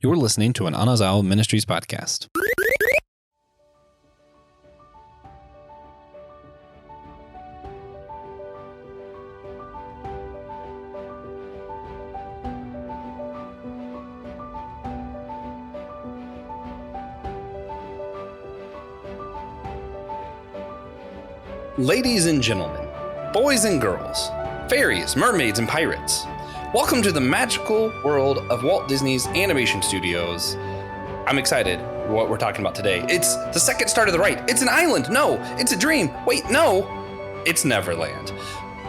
You're listening to an Anazao Ministries podcast. Ladies and gentlemen, boys and girls, fairies, mermaids, and pirates, welcome to the magical world of Walt Disney's animation studios. I'm excited what we're talking about today. It's the second star to the right. It's an island. No, it's a dream. Wait, no, it's Neverland.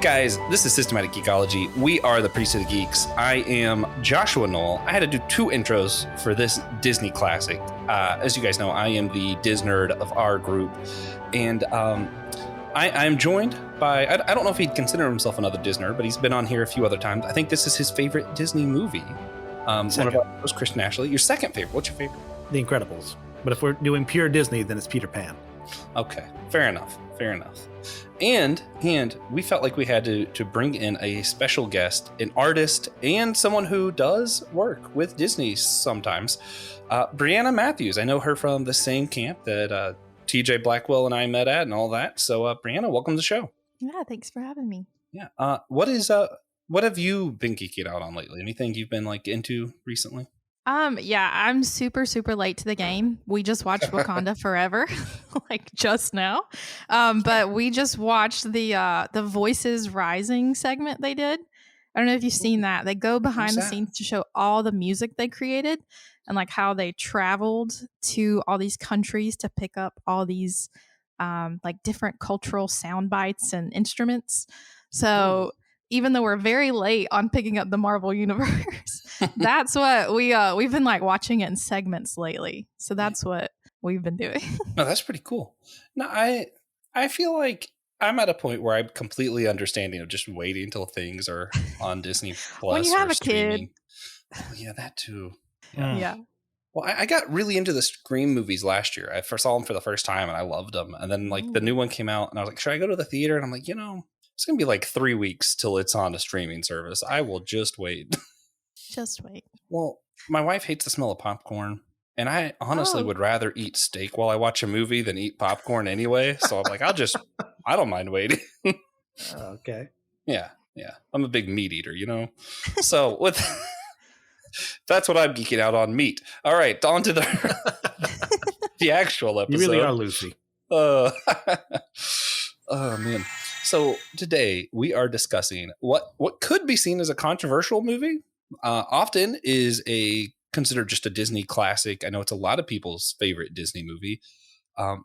Guys, this is Systematic Geekology. We are the Priest of the Geeks. I am Joshua Knoll. I had to do two intros for this Disney classic. As you guys know, I am the Disnerd of our group. And I'm joined by, I don't know if he'd consider himself another Disney, but he's been on here a few other times. I think this is his favorite Disney movie. One of our hosts, Christian Ashley. Your second favorite. What's your favorite? The Incredibles. But if we're doing pure Disney, then it's Peter Pan. Okay, fair enough. And we felt like we had to bring in a special guest, an artist, and someone who does work with Disney sometimes. Brianna Matthews. I know her from the same camp that TJ Blackwell and I met at and all that. So, Brianna, welcome to the show. Yeah, thanks for having me. Yeah. What have you been geeking out on lately? Anything you've been like into recently? Yeah, I'm super late to the game. We just watched Wakanda Forever, like just now. But we just watched the Voices Rising segment they did. I don't know if you've seen that. They go behind the scenes to show all the music they created and like how they traveled to all these countries to pick up all these like different cultural sound bites and instruments. So even though we're very late on picking up the Marvel universe, that's what we've been like watching it in segments lately. So that's what we've been doing. No, that's pretty cool. No, I feel like I'm at a point where I'm completely understanding of just waiting until things are on Disney Plus. When you have a streaming. kid. Oh, yeah, that too. Yeah. Well, I got really into the Scream movies last year. I first saw them for the first time and I loved them. And then like the new one came out and I was like, should I go to the theater? And I'm like, it's going to be like 3 weeks till it's on a streaming service. I will just wait. Just wait. Well, my wife hates the smell of popcorn. And I honestly would rather eat steak while I watch a movie than eat popcorn anyway. So I'm like, I don't mind waiting. Okay. Yeah. I'm a big meat eater, So that's what I'm geeking out on, meat. All right, on to the actual episode. You really are Lucy. Oh, man. So today we are discussing what could be seen as a controversial movie. Often is considered just a Disney classic. I know it's a lot of people's favorite Disney movie.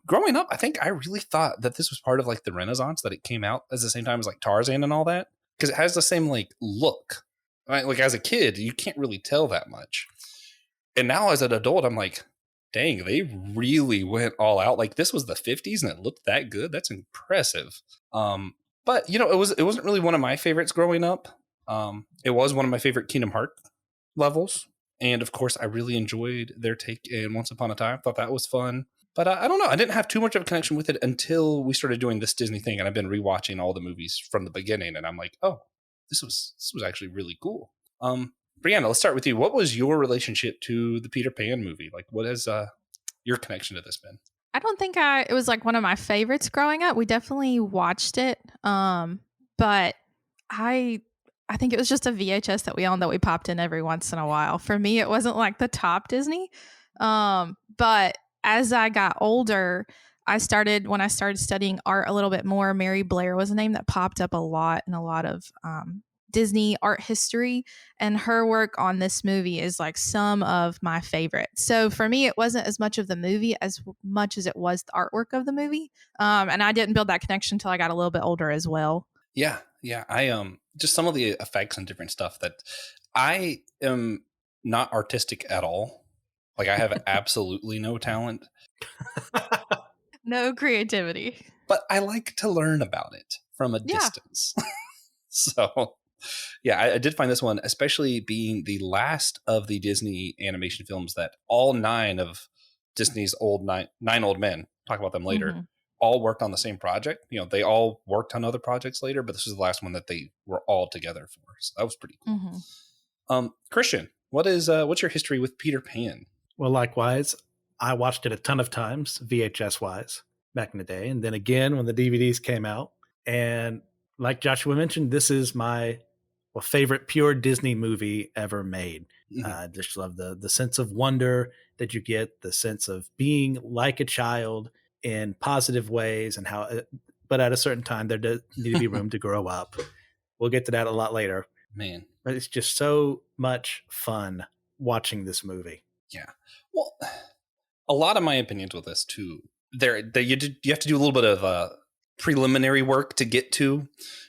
Growing up, I think I really thought that this was part of like the Renaissance, that it came out at the same time as like Tarzan and all that, because it has the same like look. Right? Like as a kid, you can't really tell that much. And now as an adult, I'm like, dang, they really went all out. Like this was the 50s and it looked that good. That's impressive. But it wasn't really one of my favorites growing up. It was one of my favorite Kingdom Hearts levels. And of course, I really enjoyed their take in Once Upon a Time. Thought that was fun. But I don't know. I didn't have too much of a connection with it until we started doing this Disney thing. And I've been rewatching all the movies from the beginning. And I'm like, oh, this was actually really cool. Brianna, let's start with you. What was your relationship to the Peter Pan movie? Like, what has your connection to this been? I don't think it was like one of my favorites growing up. We definitely watched it. But I think it was just a VHS that we owned that we popped in every once in a while. For me, it wasn't like the top Disney. But as I got older, when I started studying art a little bit more, Mary Blair was a name that popped up a lot in a lot of Disney art history, and her work on this movie is like some of my favorites. So for me, it wasn't as much of the movie as much as it was the artwork of the movie. And I didn't build that connection until I got a little bit older as well. Yeah. I just some of the effects and different stuff that I am not artistic at all. Like I have absolutely no talent. No creativity. But I like to learn about it from a distance. So yeah, I did find this one, especially being the last of the Disney animation films that all 9 of Disney's nine old men, talk about them later, all worked on the same project. They all worked on other projects later, but this was the last one that they were all together for. So that was pretty cool. Christian, what's your history with Peter Pan? Well, likewise, I watched it a ton of times, VHS wise, back in the day. And then again when the DVDs came out. And like Joshua mentioned, this is my favorite pure Disney movie ever made. I just love the sense of wonder that you get, the sense of being like a child in positive ways, and how, but at a certain time, there does need to be room to grow up. We'll get to that a lot later. Man. But it's just so much fun watching this movie. Yeah. Well, a lot of my opinions with this too. You have to do a little bit of preliminary work to get to.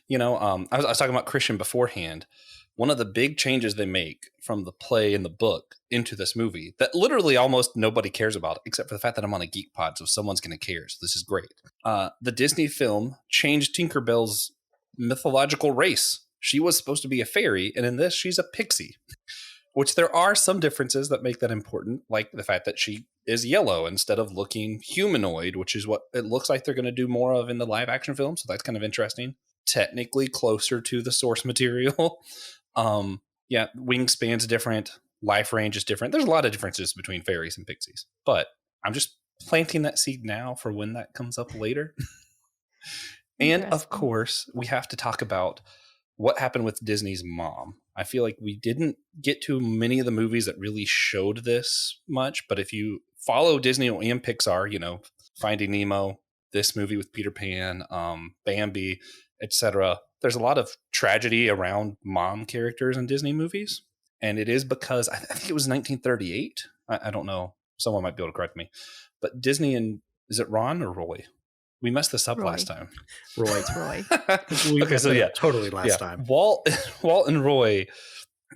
I was talking about Christian beforehand. One of the big changes they make from the play and the book into this movie that literally almost nobody cares about, except for the fact that I'm on a geek pod, so someone's going to care. So this is great. The Disney film changed Tinkerbell's mythological race. She was supposed to be a fairy, and in this, she's a pixie. Which there are some differences that make that important, like the fact that she is yellow instead of looking humanoid, which is what it looks like they're going to do more of in the live action film. So that's kind of interesting. Technically closer to the source material. Wingspan's different. Life range is different. There's a lot of differences between fairies and pixies. But I'm just planting that seed now for when that comes up later. And of course, we have to talk about what happened with Disney's mom. I feel like we didn't get to many of the movies that really showed this much, but if you follow Disney and Pixar, Finding Nemo, this movie with Peter Pan, Bambi, etc., there's a lot of tragedy around mom characters in Disney movies. And it is because I think it was 1938. I don't know. Someone might be able to correct me. But Disney is it Ron or Roy? We messed this up last time. Roy. It's Roy. Okay, so yeah, totally last time. Walt and Roy,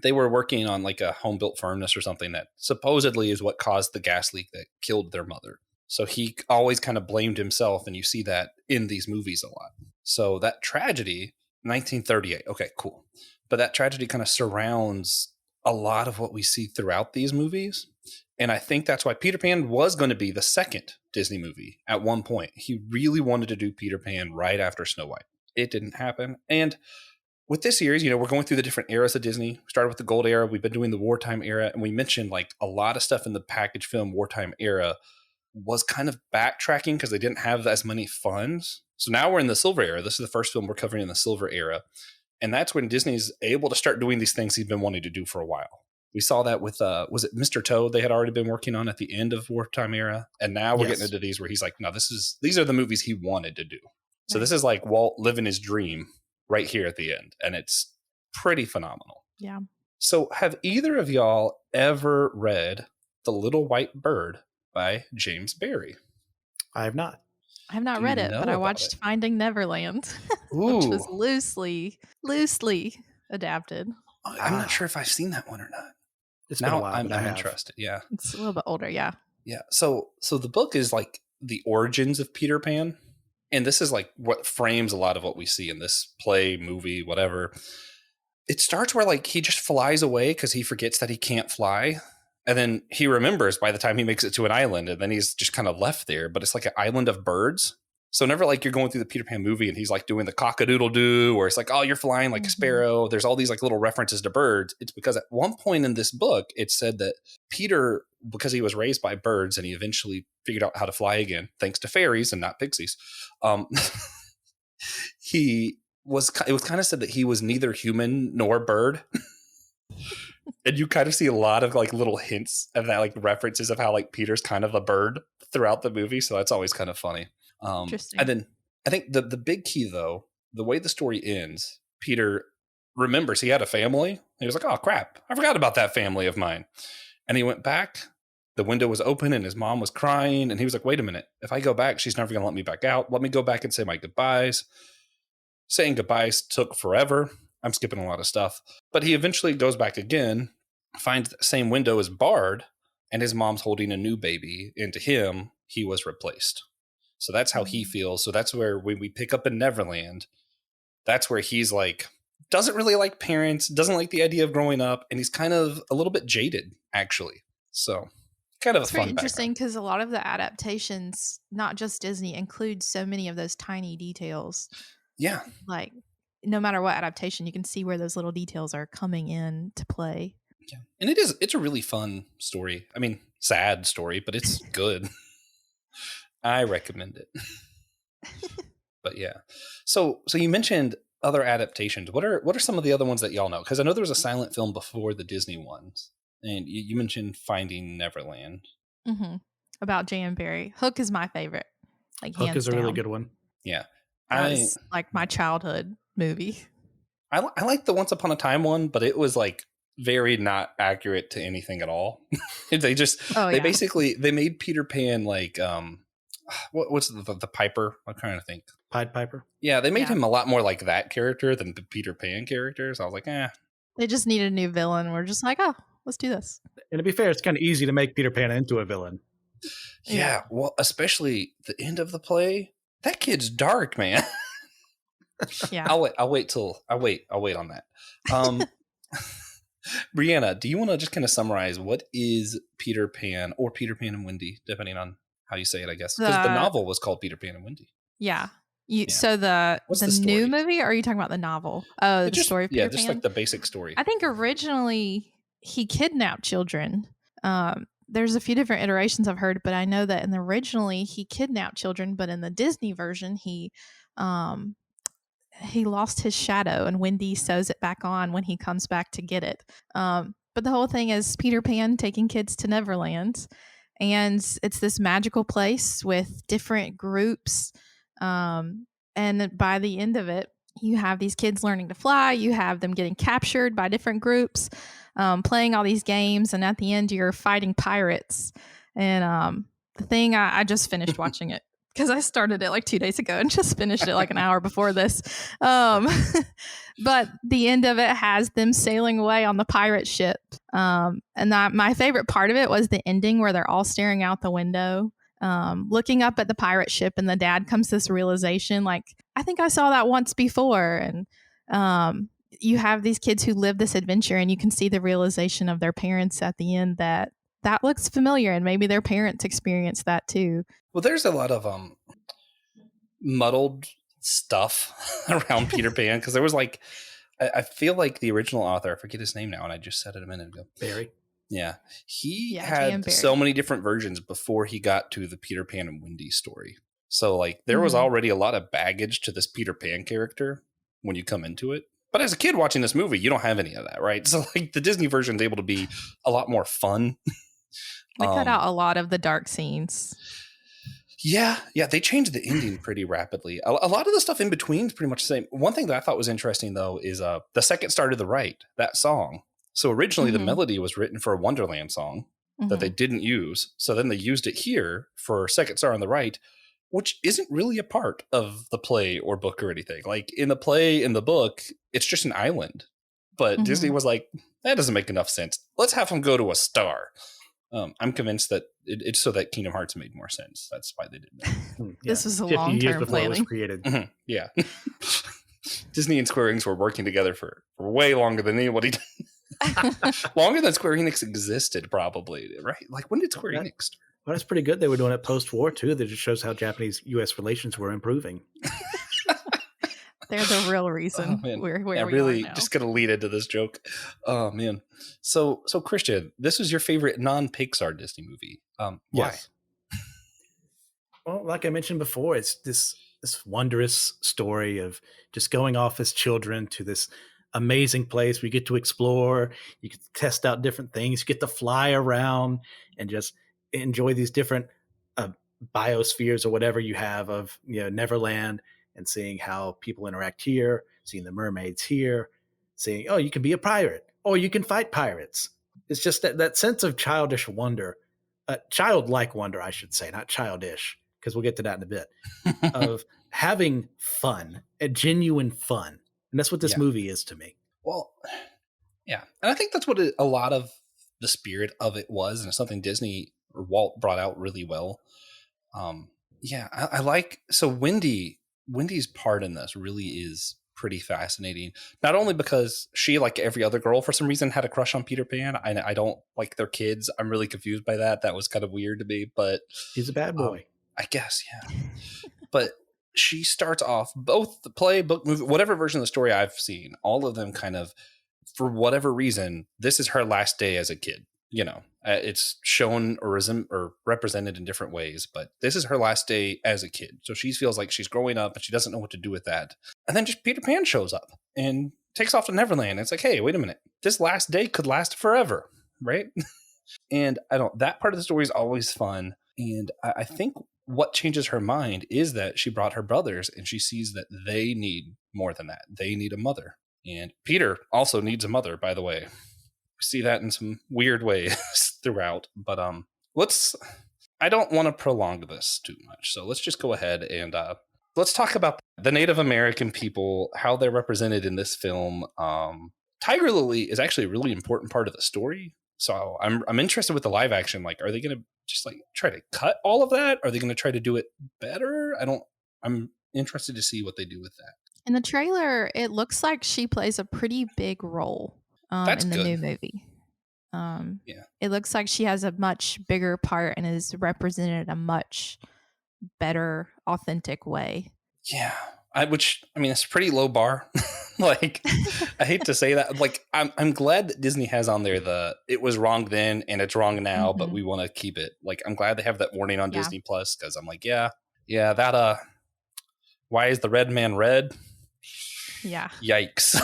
they were working on like a home-built furnace or something that supposedly is what caused the gas leak that killed their mother. So he always kind of blamed himself, and you see that in these movies a lot. So that tragedy, 1938, okay, cool. But that tragedy kind of surrounds a lot of what we see throughout these movies. And I think that's why Peter Pan was going to be the second Disney movie at one point. He really wanted to do Peter Pan right after Snow White. It didn't happen. And with this series, we're going through the different eras of Disney. We started with the gold era. We've been doing the wartime era. And we mentioned like a lot of stuff in the package film wartime era was kind of backtracking because they didn't have as many funds. So now we're in the silver era. This is the first film we're covering in the silver era. And that's when Disney's able to start doing these things he's been wanting to do for a while. We saw that with, was it Mr. Toad they had already been working on at the end of wartime era? And now we're getting into these where he's like, no, these are the movies he wanted to do. So this is like Walt living his dream right here at the end. And it's pretty phenomenal. Yeah. So have either of y'all ever read The Little White Bird by James Barrie? I have not. I have not read it, but I watched Finding Neverland, which was loosely adapted. I'm not sure if I've seen that one or not. It's been a while, I'm interested. Yeah. It's a little bit older. Yeah. Yeah. So the book is like the origins of Peter Pan. And this is like what frames a lot of what we see in this play, movie, whatever. It starts where like he just flies away because he forgets that he can't fly. And then he remembers by the time he makes it to an island, and then he's just kind of left there. But it's like an island of birds. So whenever like you're going through the Peter Pan movie and he's like doing the cock-a-doodle-doo, or it's like, oh, you're flying like a sparrow. There's all these like little references to birds. It's because at one point in this book, it said that Peter, because he was raised by birds and he eventually figured out how to fly again, thanks to fairies and not pixies. It was kind of said that he was neither human nor bird. And you kind of see a lot of like little hints of that, like references of how like Peter's kind of a bird throughout the movie. So that's always kind of funny. Interesting. And then I think the big key, though, the way the story ends, Peter remembers he had a family. He was like, oh, crap, I forgot about that family of mine. And he went back. The window was open and his mom was crying. And he was like, wait a minute. If I go back, she's never going to let me back out. Let me go back and say my goodbyes. Saying goodbyes took forever. I'm skipping a lot of stuff. But he eventually goes back again, finds the same window is barred, and his mom's holding a new baby. And to him, he was replaced. So that's how he feels. So that's where when we pick up in Neverland, that's where he's like, doesn't really like parents, doesn't like the idea of growing up, and he's kind of a little bit jaded, actually. So kind of it's a fun very interesting background. because a lot of the adaptations, not just Disney, include so many of those tiny details. Yeah. Like no matter what adaptation, you can see where those little details are coming in to play. Yeah. And it's a really fun story. I mean, sad story, but it's good. I recommend it. But yeah. So you mentioned other adaptations. What are some of the other ones that y'all know? Because I know there was a silent film before the Disney ones. And you mentioned Finding Neverland. Mm-hmm. About Jan Berry. Hook is my favorite. Like Hook hands is a down. really good one. Yeah. That was like my childhood movie. I like the Once Upon a Time one, but it was like very not accurate to anything at all. They made Peter Pan like what's the Piper? I'm trying to think. Pied Piper. Yeah, they made him a lot more like that character than the Peter Pan characters. I was like, They just needed a new villain. We're just like, oh, let's do this. And to be fair, it's kind of easy to make Peter Pan into a villain. Yeah, well, especially the end of the play. That kid's dark, man. Yeah. I'll wait on that. Brianna, do you want to just kind of summarize what is Peter Pan or Peter Pan and Wendy, depending on how you say it, I guess, because the novel was called Peter Pan and Wendy. Yeah. So the new movie, or are you talking about the novel? Oh, the story of Peter Pan? Yeah, just like the basic story. I think originally he kidnapped children. There's a few different iterations I've heard, but I know that originally he kidnapped children, but in the Disney version, he lost his shadow and Wendy sews it back on when he comes back to get it. But the whole thing is Peter Pan taking kids to Neverland. And it's this magical place with different groups. And by the end of it, you have these kids learning to fly. You have them getting captured by different groups, playing all these games. And at the end, you're fighting pirates. And the thing, I just finished watching it because I started it like 2 days ago and just finished it like an hour before this. But the end of it has them sailing away on the pirate ship. And my favorite part of it was the ending where they're all staring out the window, looking up at the pirate ship, and the dad comes to this realization, like, I think I saw that once before. And you have these kids who live this adventure, and you can see the realization of their parents at the end that looks familiar, and maybe their parents experienced that too. Well, there's a lot of muddled stuff around Peter Pan, because there was like, I feel like the original author, I forget his name now, and I just said it a minute ago. Barry. Yeah. He had so many different versions before he got to the Peter Pan and Wendy story. So like there was already a lot of baggage to this Peter Pan character when you come into it. But as a kid watching this movie, you don't have any of that, right? So like the Disney version is able to be a lot more fun. They cut out a lot of the dark scenes. Yeah, they changed the ending pretty rapidly. A lot of the stuff in between is pretty much the same. One thing that I thought was interesting, though, is The Second Star to the Right, that song. So originally the melody was written for a Wonderland song that they didn't use. So then they used it here for Second Star on the Right, which isn't really a part of the play or book or anything. Like in the play, in the book, it's just an island. But Disney was like, that doesn't make enough sense. Let's have them go to a star. I'm convinced that it's so that Kingdom Hearts made more sense. That's why they did that. This was a long-term planning. It was created. Yeah. Disney and Square Enix were working together for way longer than anybody did. Longer than Square Enix existed, probably, right? Like, when did Square Enix start? Well, that's pretty good. They were doing it post-war, too. That just shows how Japanese-U.S. relations were improving. They're the real reason we're where we really are now. Just gonna lead into this joke. Oh man. So Christian, this was your favorite non-Pixar Disney movie. Why? Yes. Well, like I mentioned before, it's this wondrous story of just going off as children to this amazing place where you get to explore, you get to test out different things, you get to fly around and just enjoy these different biospheres or whatever you have of Neverland, and seeing how people interact here, seeing the mermaids here, seeing, oh, you can be a pirate, or you can fight pirates. It's just that sense of childish wonder, childlike wonder, I should say, not childish, because we'll get to that in a bit, of having fun, a genuine fun. And that's what this movie is to me. Well, yeah. And I think that's what a lot of the spirit of it was, and it's something Disney or Walt brought out really well. I like, so Wendy's part in this really is pretty fascinating. Not only because she, like every other girl, for some reason had a crush on Peter Pan. I don't like their kids. I'm really confused by that. That was kind of weird to me, but he's a bad boy. I guess, yeah. But she starts off, both the play, book, movie, whatever version of the story I've seen, all of them kind of for whatever reason, this is her last day as a kid. It's shown or represented in different ways, but this is her last day as a kid. So she feels like she's growing up and she doesn't know what to do with that. And then just Peter Pan shows up and takes off to Neverland. And it's like, hey, wait a minute. This last day could last forever, right? And that part of the story is always fun. And I think what changes her mind is that she brought her brothers and she sees that they need more than that. They need a mother. And Peter also needs a mother, by the way. We see that in some weird ways throughout. But I don't want to prolong this too much. So let's just go ahead and let's talk about the Native American people, how they're represented in this film. Tiger Lily is actually a really important part of the story. So I'm interested with the live action. Like, are they going to just like try to cut all of that? Are they going to try to do it better? I'm interested to see what they do with that. In the trailer, it looks like she plays a pretty big role in the new movie. Yeah. It looks like she has a much bigger part and is represented in a much better, authentic way. Yeah. Which it's a pretty low bar. Like, I hate to say that. Like, I'm glad that Disney has on there it was wrong then and it's wrong now, but we want to keep it. Like, I'm glad they have that warning on Disney Plus, because I'm like, yeah, that why is the red man red? Yeah. Yikes.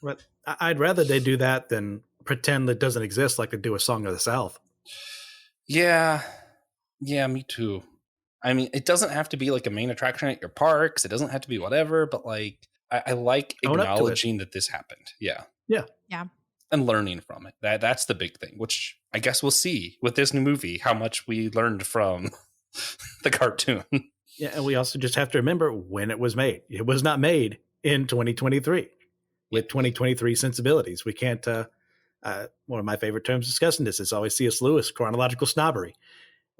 But I'd rather they do that than pretend it doesn't exist, like they do a Song of the South. Yeah, me too. It doesn't have to be like a main attraction at your parks. It doesn't have to be whatever, but like, I like acknowledging that this happened. Yeah. And learning from it. That's the big thing, which I guess we'll see with this new movie, how much we learned from the cartoon. Yeah, and we also just have to remember when it was made. It was not made in 2023 with 2023 sensibilities. We can't, one of my favorite terms discussing this is always C.S. Lewis, chronological snobbery.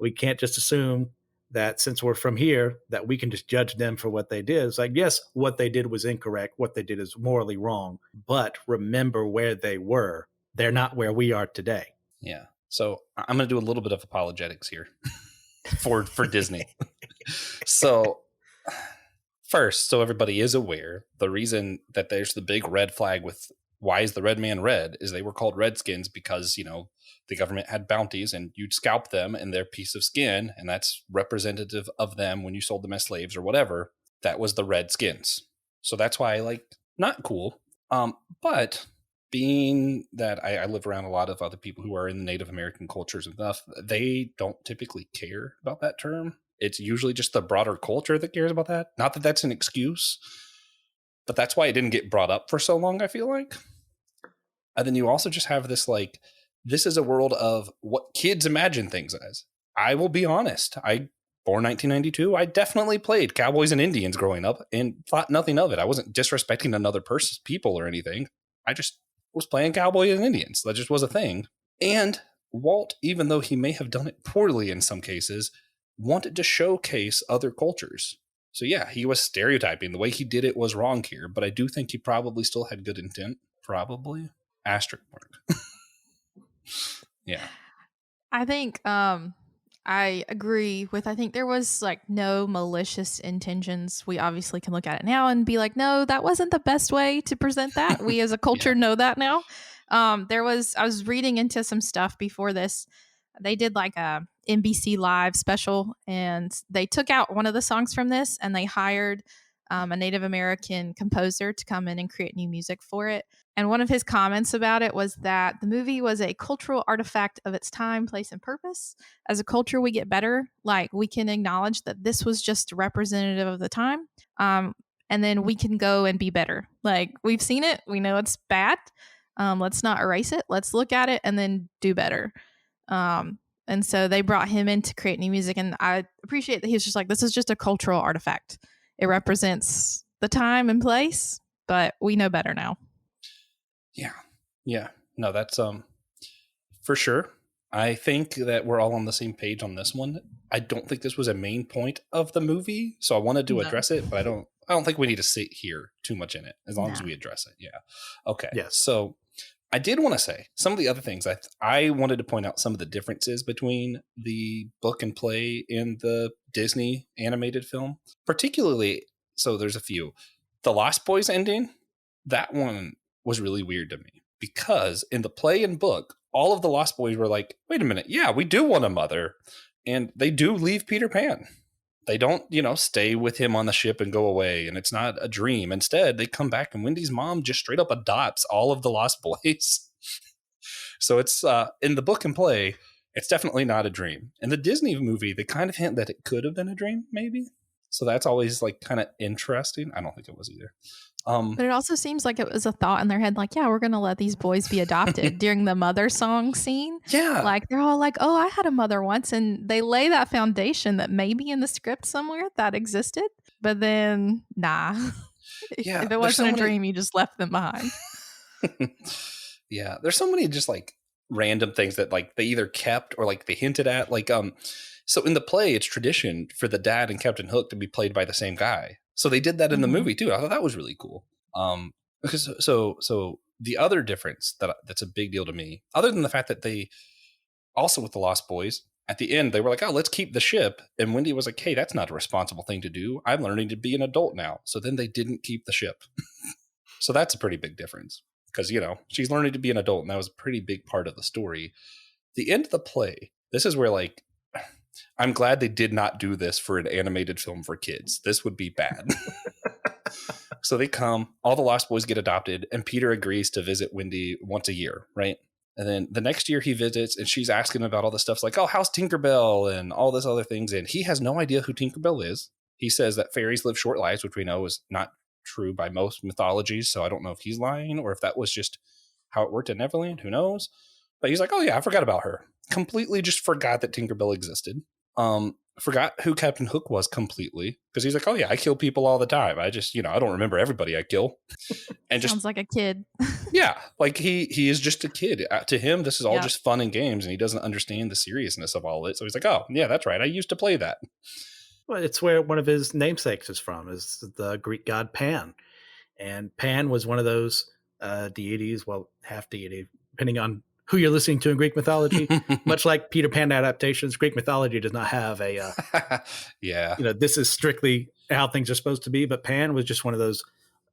We can't just assume that since we're from here, that we can just judge them for what they did. It's like, yes, what they did was incorrect. What they did is morally wrong. But remember where they were. They're not where we are today. Yeah. So I'm going to do a little bit of apologetics here for Disney. So first, so everybody is aware, the reason that there's the big red flag with why is the red man red is they were called Redskins because, the government had bounties and you'd scalp them and their piece of skin, and that's representative of them when you sold them as slaves or whatever. That was the Redskins. So that's why, not cool. But being that I live around a lot of other people who are in the Native American cultures and stuff, they don't typically care about that term. It's usually just the broader culture that cares about that. Not that that's an excuse, but that's why it didn't get brought up for so long, I feel like. And then you also just have this, this is a world of what kids imagine things as. I will be honest. Born 1992, I definitely played Cowboys and Indians growing up and thought nothing of it. I wasn't disrespecting another person's people or anything. I just was playing Cowboys and Indians. That just was a thing. And Walt, even though he may have done it poorly in some cases, wanted to showcase other cultures. So yeah, he was stereotyping. The way he did it was wrong here, but I do think he probably still had good intent. Probably. Asterisk mark. Yeah. I think I agree with, I think there was no malicious intentions. We obviously can look at it now and be like, no, that wasn't the best way to present that. We as a culture know that now. I was reading into some stuff before this. They did a NBC Live special, and they took out one of the songs from this and they hired a Native American composer to come in and create new music for it. And one of his comments about it was that the movie was a cultural artifact of its time, place, and purpose. As a culture, we get better. We can acknowledge that this was just representative of the time. And then we can go and be better. We've seen it. We know it's bad. Let's not erase it. Let's look at it and then do better. And so they brought him in to create new music. And I appreciate that he was just this is just a cultural artifact. It represents the time and place, but we know better now. Yeah. No, that's for sure. I think that we're all on the same page on this one. I don't think this was a main point of the movie, so I wanted to address it, but I don't think we need to sit here too much in it as long as we address it. Yeah. Okay. Yeah. So I did want to say some of the other things. I wanted to point out some of the differences between the book and play in the Disney animated film, particularly. So there's a few. The Lost Boys ending, that one was really weird to me. because in the play and book, all of the Lost Boys were like, wait a minute, yeah, we do want a mother. And they do leave Peter Pan. They don't, stay with him on the ship and go away. And it's not a dream. Instead, they come back and Wendy's mom just straight up adopts all of the Lost Boys. So it's in the book and play, it's definitely not a dream. In the Disney movie, they kind of hint that it could have been a dream, maybe. So that's always like kind of interesting. I don't think it was either. But it also seems like it was a thought in their head, like, yeah, we're going to let these boys be adopted during the mother song scene. Yeah. Like, they're all like, oh, I had a mother once. And they lay that foundation that maybe in the script somewhere that existed. But then, nah. Yeah, if it wasn't a dream, you just left them behind. Yeah. There's so many just like random things that like they either kept or like they hinted at. Like, so in the play, it's tradition for the dad and Captain Hook to be played by the same guy. So they did that in the movie too. I thought that was really cool. Because so the other difference that's a big deal to me, other than the fact that they also with the Lost Boys at the end, they were like, oh, let's keep the ship. And Wendy was like, hey, that's not a responsible thing to do. I'm learning to be an adult now. So then they didn't keep the ship. So that's a pretty big difference because, she's learning to be an adult. And that was a pretty big part of the story. The end of the play, this is where like, I'm glad they did not do this for an animated film for kids. This would be bad. So they come, all the Lost Boys get adopted, and Peter agrees to visit Wendy once a year, right? And then the next year he visits, and she's asking about all this stuff like, oh, how's Tinkerbell and all this other things. And he has no idea who Tinkerbell is. He says that fairies live short lives, which we know is not true by most mythologies. So I don't know if he's lying or if that was just how it worked in Neverland. Who knows? But he's like, oh, yeah, I forgot about her. Completely just forgot that Tinkerbell existed. Forgot who Captain Hook was completely because he's like, oh, yeah, I kill people all the time. I just, I don't remember everybody I kill. And just sounds like a kid. Yeah, like he is just a kid. To him, this is all just fun and games, and he doesn't understand the seriousness of all of it. So he's like, oh, yeah, that's right. I used to play that. Well, it's where one of his namesakes is from, is the Greek god Pan. And Pan was one of those deities, well, half deity, depending on who you're listening to in Greek mythology. Much like Peter Pan adaptations, Greek mythology does not have a, this is strictly how things are supposed to be. But Pan was just one of those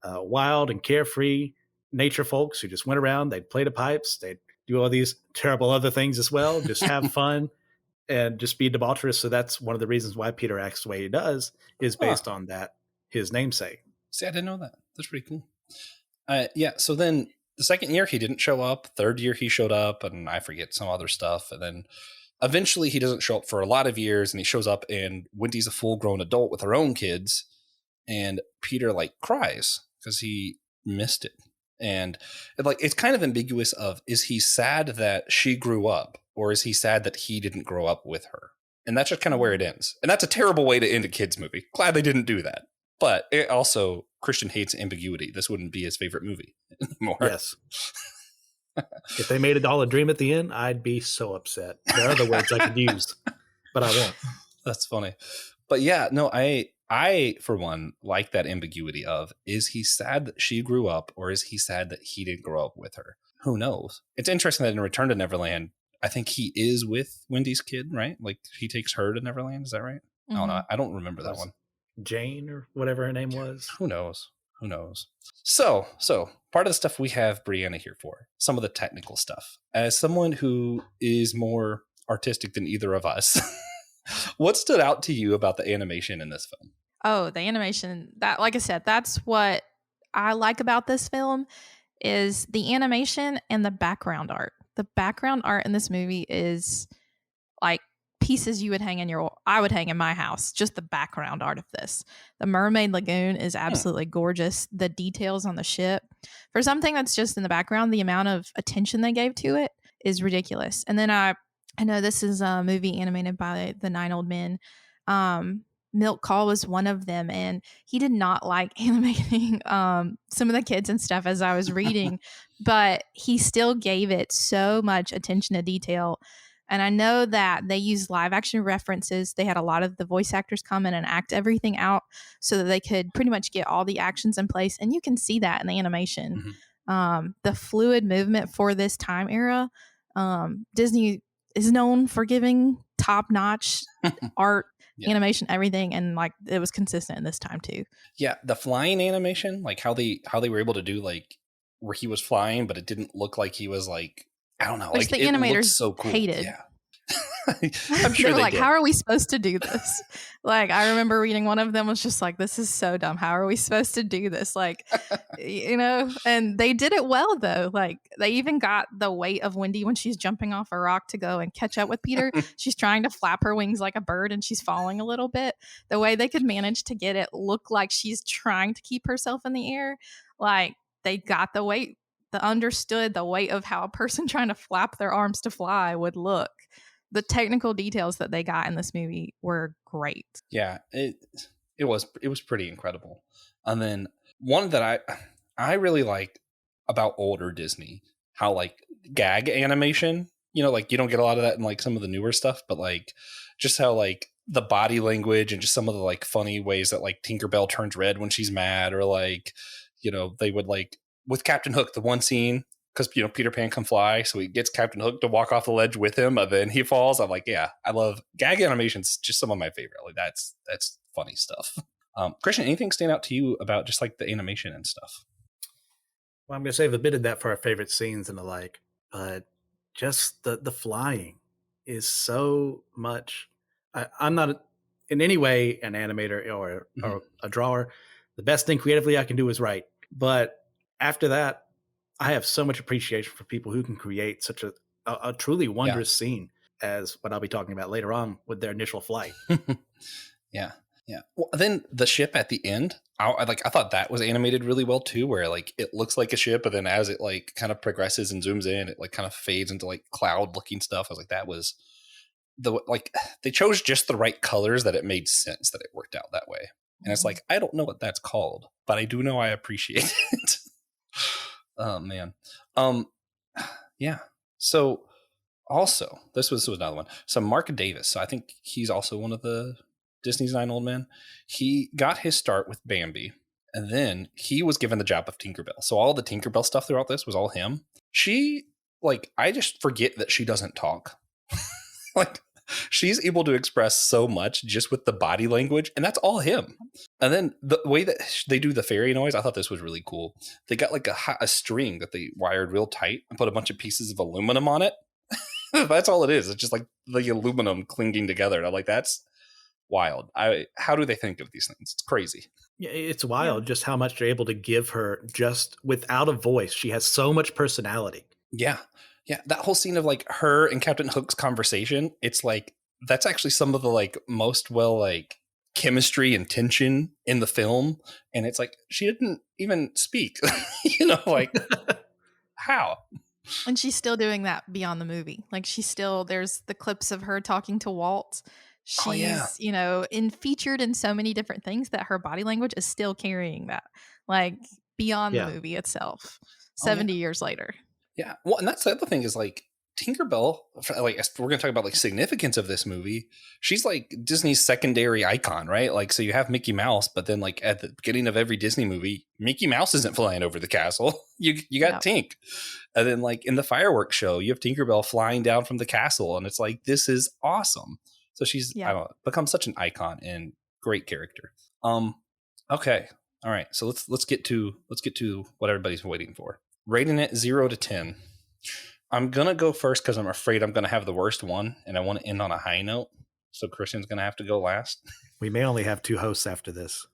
wild and carefree nature folks who just went around, they'd play the pipes, they'd do all these terrible other things as well, just have fun and just be debaucherous. So that's one of the reasons why Peter acts the way he does, is based on that, his namesake. See, I didn't know that. That's pretty cool. So then the second year he didn't show up. Third year he showed up, and I forget some other stuff. And then eventually he doesn't show up for a lot of years, and he shows up, and Wendy's a full-grown adult with her own kids, and Peter like cries because he missed it. And it's kind of ambiguous of, is he sad that she grew up, or is he sad that he didn't grow up with her? And that's just kind of where it ends. And that's a terrible way to end a kid's movie. Glad they didn't do that. But it also, Christian hates ambiguity. This wouldn't be his favorite movie anymore. Yes. If they made it all a dream at the end, I'd be so upset. There are other words I could use, but I won't. That's funny. But yeah, no, I, for one, like that ambiguity of, is he sad that she grew up, or is he sad that he didn't grow up with her? Who knows? It's interesting that in Return to Neverland, I think he is with Wendy's kid, right? Like he takes her to Neverland. Is that right? Mm-hmm. I don't know. I don't remember that one. Jane or whatever her name was. Who knows? So part of the stuff we have Brianna here for, some of the technical stuff. As someone who is more artistic than either of us, what stood out to you about the animation in this film? Oh, the animation, that, like I said, that's what I like about this film, is the animation and the background art. The background art in this movie is like pieces I would hang in my house, just the background art of this. The Mermaid Lagoon is absolutely gorgeous. The details on the ship, for something that's just in the background, the amount of attention they gave to it is ridiculous. And then I know this is a movie animated by the 9 Old Men. Milt Kahl was one of them, and he did not like animating some of the kids and stuff, as I was reading, but he still gave it so much attention to detail. And I know that they used live action references. They had a lot of the voice actors come in and act everything out so that they could pretty much get all the actions in place. And you can see that in the animation. Mm-hmm. The fluid movement for this time era, Disney is known for giving top-notch art, animation, everything, and like it was consistent in this time too. Yeah, the flying animation, like how they were able to do like where he was flying, but it didn't look like he was like, I don't know, Which like the it looked animators so cool. hated. Yeah. I'm sure They were like, did. how are we supposed to do this? Like, I remember reading one of them was just like, this is so dumb. How are we supposed to do this? Like, and they did it well, though. Like, they even got the weight of Wendy when she's jumping off a rock to go and catch up with Peter. She's trying to flap her wings like a bird and she's falling a little bit. The way they could manage to get it look like she's trying to keep herself in the air, like, they got the weight, understood the weight of how a person trying to flap their arms to fly would look. The technical details that they got in this movie were great. Yeah, it was pretty incredible. And then one that I really like about older Disney, how like gag animation, like you don't get a lot of that in like some of the newer stuff, but like just how like the body language and just some of the like funny ways that like Tinkerbell turns red when she's mad, or like, they would like with Captain Hook, the one scene, because Peter Pan can fly, so he gets Captain Hook to walk off the ledge with him, and then he falls. I'm like, yeah, I love gag animations. Just some of my favorite. Like that's funny stuff. Christian, anything stand out to you about just like the animation and stuff? Well, I'm going to save a bit of that for our favorite scenes and the like, but just the flying is so much. I'm not in any way an animator or a drawer. The best thing creatively I can do is write. But after that, I have so much appreciation for people who can create such a truly wondrous scene as what I'll be talking about later on with their initial flight. Yeah. Well, then the ship at the end, I thought that was animated really well too, where like it looks like a ship, but then as it like kind of progresses and zooms in, it like kind of fades into like cloud looking stuff. I was like, that was they chose just the right colors that it made sense that it worked out that way. And it's like, I don't know what that's called, but I do know I appreciate it. Oh man. Yeah. So also this was another one. So Mark Davis. So I think he's also one of the Disney's 9 old men. He got his start with Bambi, and then he was given the job of Tinkerbell. So all the Tinkerbell stuff throughout this was all him. She I just forget that she doesn't talk. Like she's able to express so much just with the body language, and that's all him. And then the way that they do the fairy noise, I thought this was really cool. They got like a string that they wired real tight and put a bunch of pieces of aluminum on it. That's all it is. It's just like the aluminum clinging together. And I'm like, that's wild. How do they think of these things? It's crazy. Yeah, it's wild just how much they're able to give her just without a voice. She has so much personality. Yeah. Yeah, that whole scene of like her and Captain Hook's conversation, it's like that's actually some of the like most chemistry and tension in the film, and it's like she didn't even speak. Like how? And she's still doing that beyond the movie. Like there's the clips of her talking to Walt. She's, featured in so many different things that her body language is still carrying that, like beyond the movie itself, 70 years later. Yeah. Well, and that's the other thing is like Tinkerbell, like we're going to talk about like significance of this movie. She's like Disney's secondary icon, right? Like, so you have Mickey Mouse, but then like at the beginning of every Disney movie, Mickey Mouse isn't flying over the castle. You got Tink. And then like in the fireworks show, you have Tinkerbell flying down from the castle, and it's like, this is awesome. So she's, I don't know, become such an icon and great character. Okay. All right. So let's get to what everybody's waiting for. Rating it 0 to 10. I'm going to go first because I'm afraid I'm going to have the worst one, and I want to end on a high note. So Christian's going to have to go last. We may only have 2 hosts after this.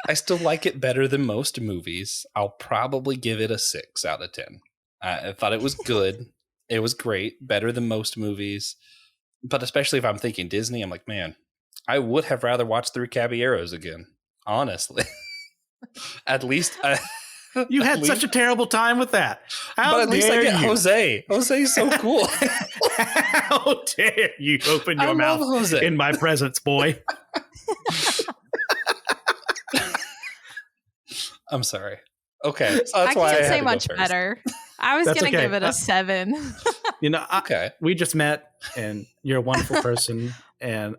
I still like it better than most movies. I'll probably give it a 6 out of 10. I thought it was good. It was great. Better than most movies. But especially if I'm thinking Disney, I'm like, man, I would have rather watched Three Caballeros again. Honestly. At least you had such a terrible time with that. But at least I get Jose. Jose's so cool. How dare you open your mouth in my presence, boy. I'm sorry. Okay. So that's I why can't I say much better. I was going to give it a 7. Okay. We just met, and you're a wonderful person, and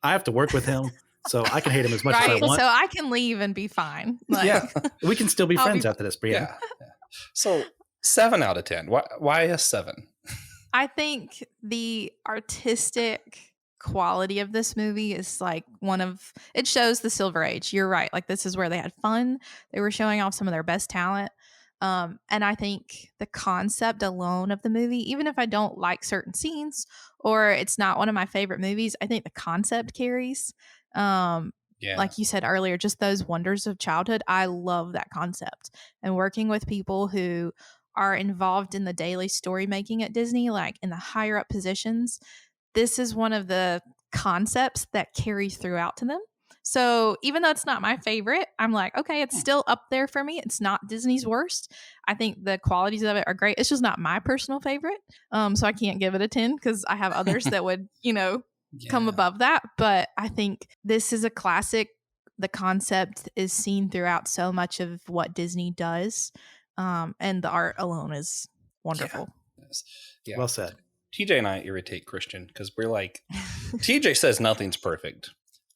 I have to work with him. So I can hate him as much as I want. So I can leave and be fine. We can still be friends after this, Brianna. Yeah. So 7 out of 10. Why a 7? I think the artistic quality of this movie is like it shows the Silver Age. You're right. Like, this is where they had fun. They were showing off some of their best talent. And I think the concept alone of the movie, even if I don't like certain scenes or it's not one of my favorite movies, I think the concept carries. Like you said earlier, just those wonders of childhood. I love that concept. And working with people who are involved in the daily story making at Disney, like in the higher up positions, this is one of the concepts that carries throughout to them. So even though it's not my favorite, I'm like, okay, it's still up there for me. It's not Disney's worst. I think the qualities of it are great. It's just not my personal favorite. So I can't give it a 10 because I have others that would, come above that. But I think this is a classic. The concept is seen throughout so much of what Disney does. And the art alone is wonderful. Yeah. Well said. TJ and I irritate Christian because we're like, TJ says nothing's perfect.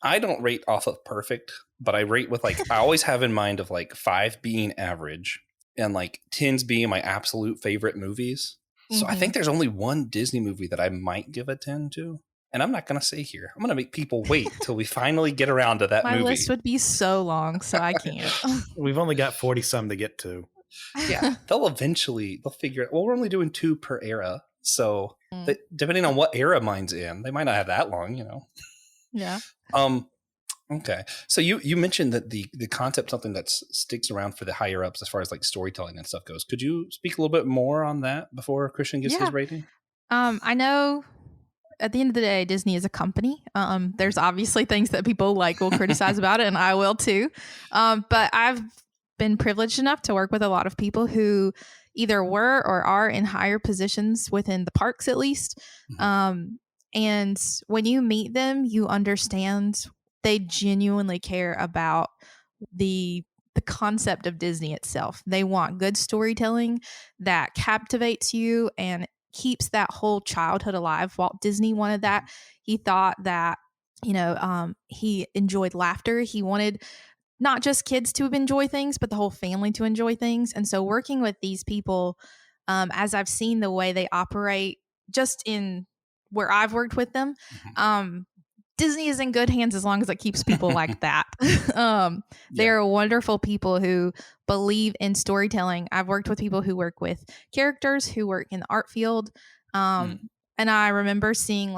I don't rate off of perfect, but I rate with I always have in mind of 5 being average and 10s being my absolute favorite movies. So I think there's only one Disney movie that I might give a 10 to. And I'm not going to say here. I'm going to make people wait till we finally get around to that movie. My list would be so long, so I can't. We've only got 40 some to get to. Yeah, they'll figure it. Well, we're only doing 2 per era. So depending on what era mine's in, they might not have that long, Yeah. Okay. So you mentioned that the concept, something that sticks around for the higher ups as far as storytelling and stuff goes. Could you speak a little bit more on that before Christian gives his rating? I know at the end of the day, Disney is a company. There's obviously things that people will criticize about it, and I will too. But I've been privileged enough to work with a lot of people who either were or are in higher positions within the parks, at least. And when you meet them, you understand they genuinely care about the concept of Disney itself. They want good storytelling that captivates you and keeps that whole childhood alive. Walt Disney wanted that. He thought that, he enjoyed laughter. He wanted not just kids to enjoy things, but the whole family to enjoy things. And so working with these people, as I've seen the way they operate just in where I've worked with them, Disney is in good hands as long as it keeps people like that. They are wonderful people who believe in storytelling. I've worked with people who work with characters, who work in the art field. And I remember seeing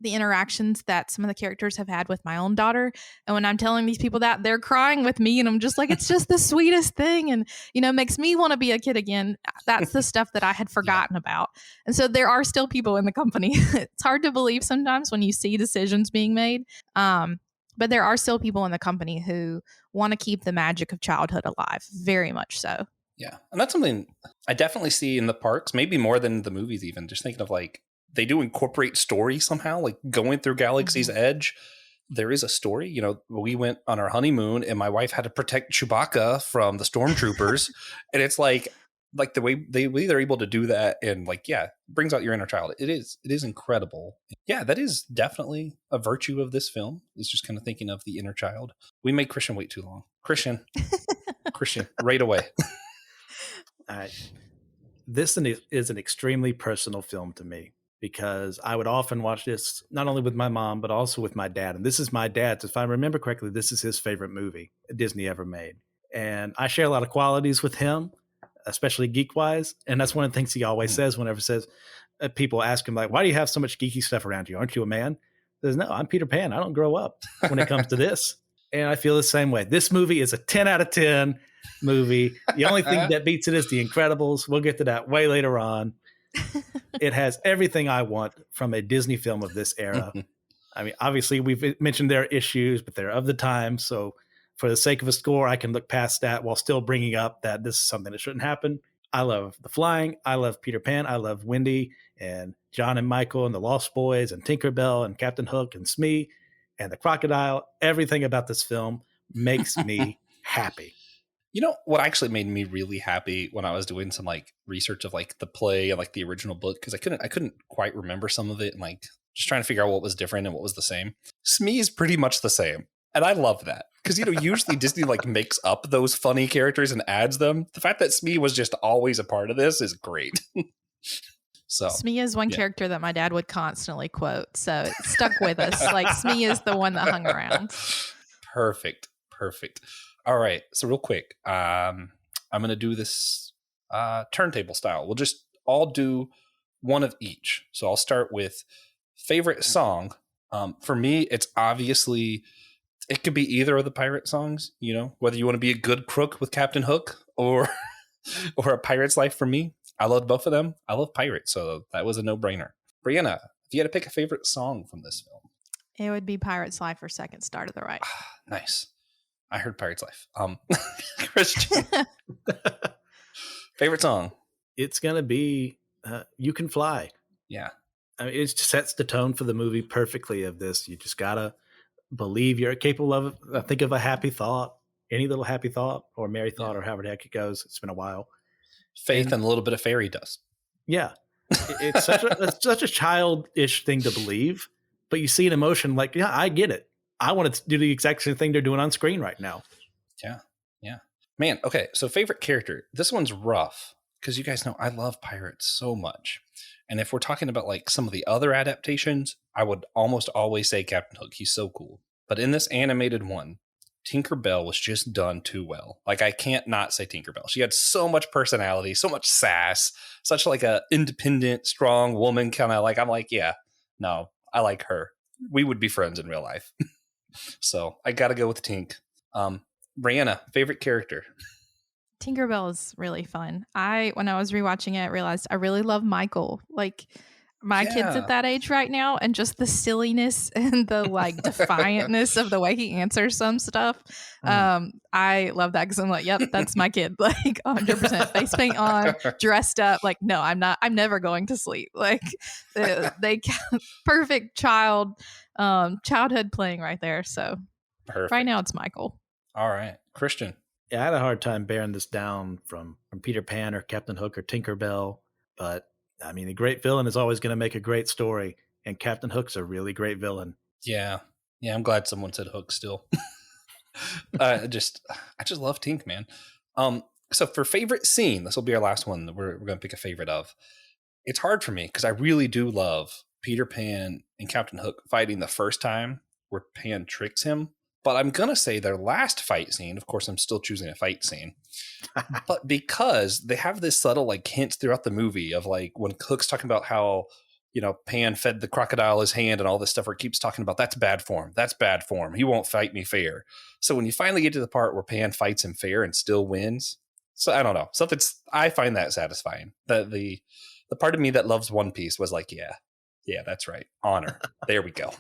the interactions that some of the characters have had with my own daughter. And when I'm telling these people that, they're crying with me, and I'm just like, it's just the sweetest thing. And, makes me want to be a kid again. That's the stuff that I had forgotten about. And so there are still people in the company. It's hard to believe sometimes when you see decisions being made. But there are still people in the company who want to keep the magic of childhood alive. Very much so. Yeah. And that's something I definitely see in the parks, maybe more than the movies even. Just thinking of they do incorporate story somehow, going through Galaxy's Edge. There is a story. We went on our honeymoon and my wife had to protect Chewbacca from the stormtroopers. And it's like the way they're able to do that and brings out your inner child. It is incredible. Yeah, that is definitely a virtue of this film. Is just kind of thinking of the inner child. We made Christian wait too long. Christian, right away. All right. This is an extremely personal film to me, because I would often watch this not only with my mom, but also with my dad. And this is my dad's. If I remember correctly, this is his favorite movie Disney ever made. And I share a lot of qualities with him, especially geek-wise. And that's one of the things he always says whenever people ask him, why do you have so much geeky stuff around you? Aren't you a man? He says, no, I'm Peter Pan. I don't grow up when it comes to this. And I feel the same way. This movie is a 10 out of 10 movie. The only thing that beats it is The Incredibles. We'll get to that way later on. It has everything I want from a Disney film of this era. I mean, obviously, we've mentioned their issues, but they're of the time. So for the sake of a score, I can look past that while still bringing up that this is something that shouldn't happen. I love the flying. I love Peter Pan. I love Wendy and John and Michael and the Lost Boys and Tinkerbell and Captain Hook and Smee and the crocodile. Everything about this film makes me happy. What actually made me really happy when I was doing some research of the play and the original book, because I couldn't quite remember some of it, and just trying to figure out what was different and what was the same. Smee is pretty much the same, and I love that because usually Disney makes up those funny characters and adds them. The fact that Smee was just always a part of this is great. So Smee is one character that my dad would constantly quote, so it stuck with us. Like Smee is the one that hung around. Perfect. All right, so real quick, I'm gonna do this turntable style. We'll just all do one of each. So I'll start with favorite song. For me, it's obviously, it could be either of the pirate songs, you know, whether you want to be a good crook with Captain Hook or A Pirate's Life. For me, I loved both of them. I love pirates, so that was a no-brainer. Brianna, if you had to pick a favorite song from this film. It would be Pirate's Life or Second Star to the Right. Nice. I heard Pirate's Life. Christian, favorite song? It's going to be You Can Fly. Yeah. I mean, it sets the tone for the movie perfectly of this. You just got to believe you're capable of it. Think of a happy thought, any little happy thought or merry thought or however the heck it goes. It's been a while. Faith and a little bit of fairy dust. Yeah. It's such a childish thing to believe, but you see an emotion like, yeah, I get it. I want to do the exact same thing they're doing on screen right now. Yeah. Man, okay, so favorite character. This one's rough because you guys know I love pirates so much. And if we're talking about like some of the other adaptations, I would almost always say Captain Hook. He's so cool. But in this animated one, Tinkerbell was just done too well. Like, I can't not say Tinkerbell. She had so much personality, so much sass, such like a independent, strong woman kind of like, I'm like, yeah, no, I like her. We would be friends in real life. So I got to go with Tink. Brianna, favorite character? Tinkerbell is really fun. When I was rewatching it, I realized I really love Michael. Like my kid's at that age right now, and just the silliness and the like defiantness of the way he answers some stuff. I love that because I'm like, yep, that's my kid. Like 100% face paint on, dressed up. Like, no, I'm not. I'm never going to sleep. Like they perfect childhood playing right there. So Perfect. Right now it's Michael. All right, Christian. Yeah, I had a hard time bearing this down from Peter Pan or Captain Hook or Tinkerbell, but I mean, a great villain is always going to make a great story, and Captain Hook's a really great villain. Yeah, I'm glad someone said Hook still. I just love Tink, man. So for favorite scene, this will be our last one that we're going to pick a favorite of. It's hard for me because I really do love Peter Pan and Captain Hook fighting the first time where Pan tricks him. But I'm going to say their last fight scene, of course, I'm still choosing a fight scene, but because they have this subtle like hints throughout the movie of like when Hook's talking about how, you know, Pan fed the crocodile his hand and all this stuff, where it keeps talking about that's bad form. That's bad form. He won't fight me fair. So when you finally get to the part where Pan fights him fair and still wins. So I don't know, I find that satisfying. The part of me that loves One Piece was like, yeah, that's right. Honor. There we go.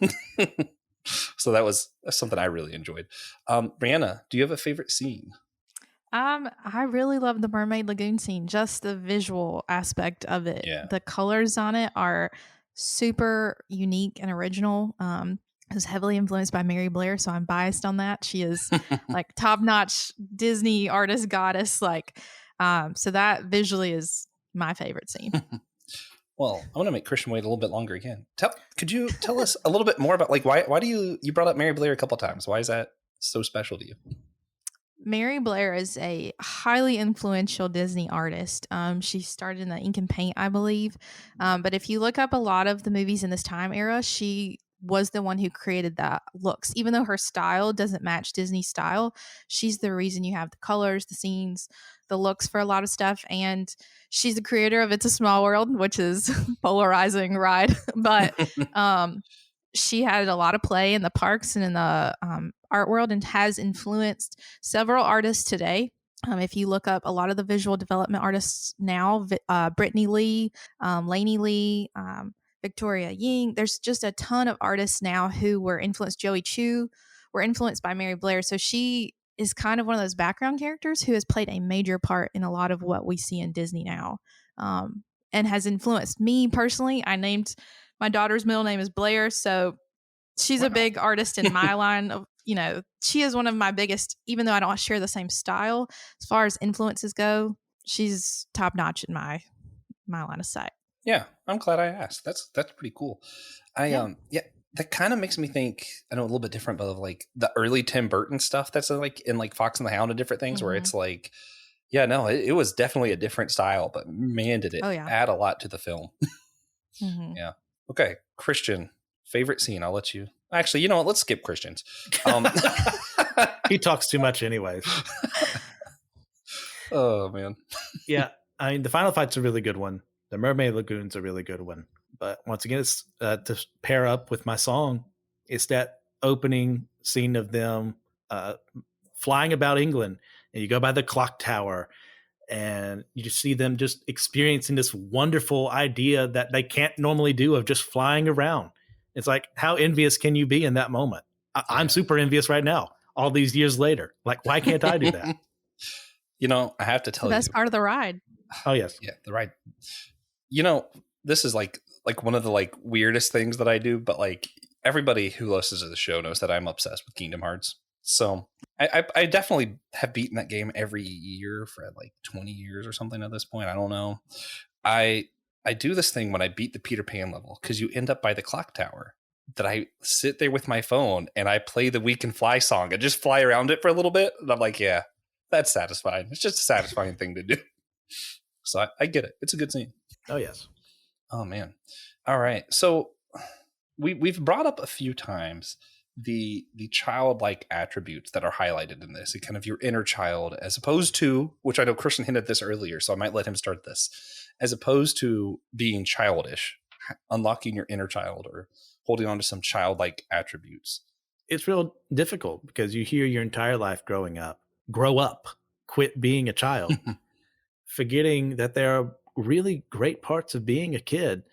So that's something I really enjoyed. Brianna, do you have a favorite scene? I really love the Mermaid Lagoon scene, just the visual aspect of it. Yeah. The colors on it are super unique and original. It was heavily influenced by Mary Blair, so I'm biased on that. She is like top-notch Disney artist goddess. Like, so that visually is my favorite scene. Well, I want to make Christian wait a little bit longer again. Could you tell us a little bit more about like why do you brought up Mary Blair a couple times? Why is that so special to you? Mary Blair is a highly influential Disney artist. She started in the ink and paint, I believe. But if you look up a lot of the movies in this time era, she was the one who created the looks. Even though her style doesn't match Disney style, she's the reason you have the colors, the scenes, the looks for a lot of stuff. And she's the creator of It's a Small World, which is polarizing ride. But she had a lot of play in the parks and in the art world and has influenced several artists today. If you look up a lot of the visual development artists now, Brittany Lee, Lainey Lee, Victoria Ying, there's just a ton of artists now who were influenced. Joey Chu were influenced by Mary Blair. So she is kind of one of those background characters who has played a major part in a lot of what we see in Disney now, and has influenced me personally. I named my daughter's middle name is Blair, so she's a big artist in my line of, you know, she is one of my biggest, even though I don't share the same style as far as influences go, she's top notch in my line of sight. Yeah, I'm glad I asked. That's pretty cool. That kind of makes me think, I know a little bit different, but of like the early Tim Burton stuff that's like in like Fox and the Hound and different things, where it's like, Yeah, no, it was definitely a different style, but man, did it Oh yeah. add a lot to the film. Hmm. Yeah. Okay, Christian, favorite scene. I'll let you. Actually, you know what? Let's skip Christians. Um, He talks too much anyways. oh man. Yeah, I mean, the final fight's a really good one. The Mermaid Lagoon's a really good one. But once again, it's to pair up with my song. It's that opening scene of them flying about England, and you go by the clock tower, and you just see them just experiencing this wonderful idea that they can't normally do of just flying around. It's like, how envious can you be in that moment? I'm super envious right now, all these years later. Like, why can't I do that? You know, I have to The tell you. best part of the ride. Oh, yes. Yeah, the ride. You know, this is like one of the like weirdest things that I do, but like everybody who listens to the show knows that I'm obsessed with Kingdom Hearts. So I definitely have beaten that game every year for like 20 years or something at this point. I don't know. I do this thing when I beat the Peter Pan level, because you end up by the clock tower, that I sit there with my phone and I play the We Can Fly song and just fly around it for a little bit. And I'm like, yeah, that's satisfying. It's just a satisfying thing to do. So I get it. It's a good scene. Oh, yes. Oh man. All right. So we've brought up a few times the childlike attributes that are highlighted in this, and kind of your inner child, as opposed to, which I know Christian hinted this earlier, so I might let him start this, as opposed to being childish, unlocking your inner child or holding on to some childlike attributes. It's real difficult because you hear your entire life growing up, grow up, quit being a child, forgetting that there are really great parts of being a kid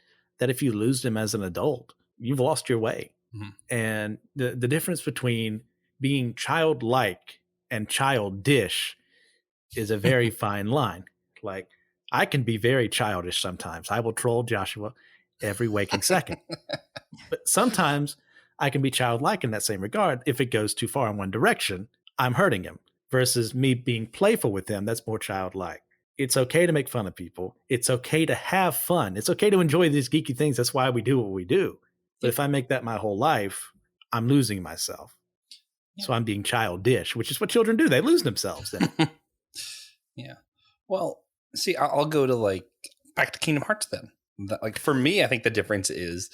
that if you lose them as an adult, you've lost your way. Mm-hmm. And the difference between being childlike and childish is a very fine line. Like, I can be very childish sometimes. I will troll Joshua every waking second. But sometimes I can be childlike in that same regard. If it goes too far in one direction, I'm hurting him, versus me being playful with him. That's more childlike. It's okay to make fun of people. It's okay to have fun. It's okay to enjoy these geeky things. That's why we do what we do. But if I make that my whole life, I'm losing myself. Yeah. So I'm being childish, which is what children do. They lose themselves then. Yeah. Well, see, I'll go to like back to Kingdom Hearts then. Like for me, I think the difference is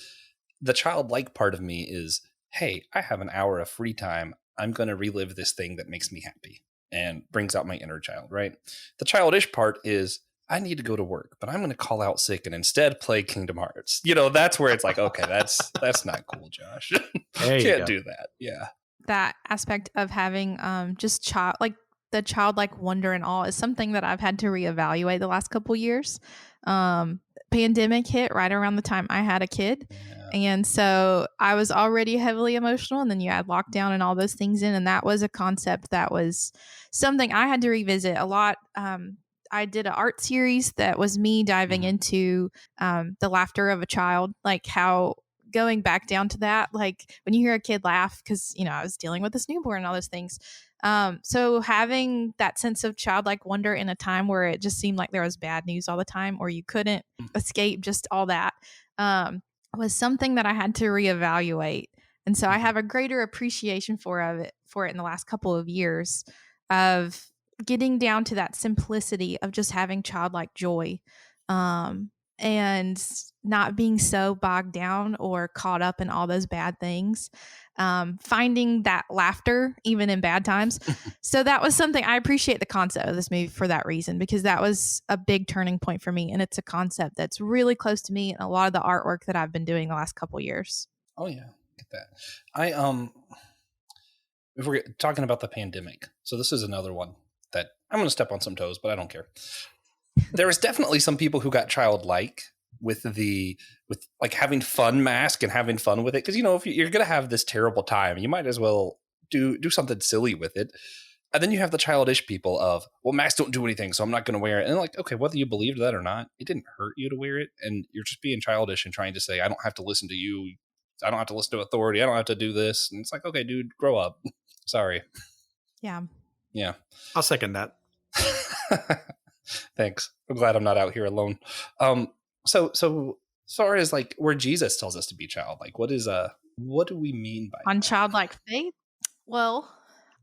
the childlike part of me is, hey, I have an hour of free time. I'm going to relive this thing that makes me happy and brings out my inner child, right? The childish part is, I need to go to work, but I'm going to call out sick and instead play Kingdom Hearts. You know, that's where it's like, okay, that's not cool, Josh. Can't do that. Yeah. That aspect of having just the childlike wonder and awe is something that I've had to reevaluate the last couple years. Pandemic hit right around the time I had a kid. Yeah. And so I was already heavily emotional, and then you add lockdown and all those things in. And that was a concept that was something I had to revisit a lot. I did an art series that was me diving into the laughter of a child, like how going back down to that, like when you hear a kid laugh, because, you know, I was dealing with this newborn and all those things. So having that sense of childlike wonder in a time where it just seemed like there was bad news all the time, or you couldn't escape just all that, was something that I had to reevaluate. And so I have a greater appreciation for it in the last couple of years of getting down to that simplicity of just having childlike joy, and not being so bogged down or caught up in all those bad things, finding that laughter even in bad times. So that was something I appreciate the concept of this movie for that reason, because that was a big turning point for me. And it's a concept that's really close to me and a lot of the artwork that I've been doing the last couple of years. Oh yeah. Get that. If we're talking about the pandemic, so this is another one that I'm going to step on some toes, but I don't care. There was definitely some people who got childlike with like having fun mask and having fun with it. Cause you know, if you're going to have this terrible time, you might as well do something silly with it. And then you have the childish people of, well, masks don't do anything, so I'm not going to wear it. And like, okay, whether you believed that or not, it didn't hurt you to wear it. And you're just being childish and trying to say, I don't have to listen to you. I don't have to listen to authority. I don't have to do this. And it's like, okay, dude, grow up. Sorry. Yeah. Yeah. I'll second that. Thanks. I'm glad I'm not out here alone. So as far as like where Jesus tells us to be childlike, what do we mean by on that? childlike faith? Well,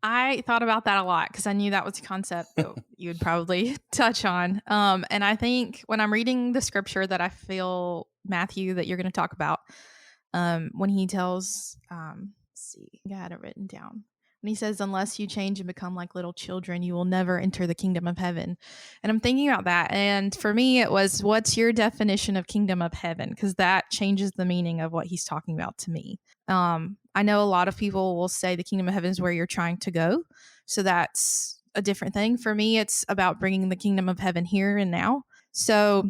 I thought about that a lot because I knew that was a concept that you would probably touch on. And I think when I'm reading the scripture that I feel, Matthew, that you're going to talk about, when he tells, let's see, I had it written down. When he says, unless you change and become like little children, you will never enter the kingdom of heaven. And I'm thinking about that. And for me, it was, what's your definition of kingdom of heaven? Because that changes the meaning of what he's talking about to me. I know a lot of people will say the kingdom of heaven is where you're trying to go. So that's a different thing. For me, it's about bringing the kingdom of heaven here and now. So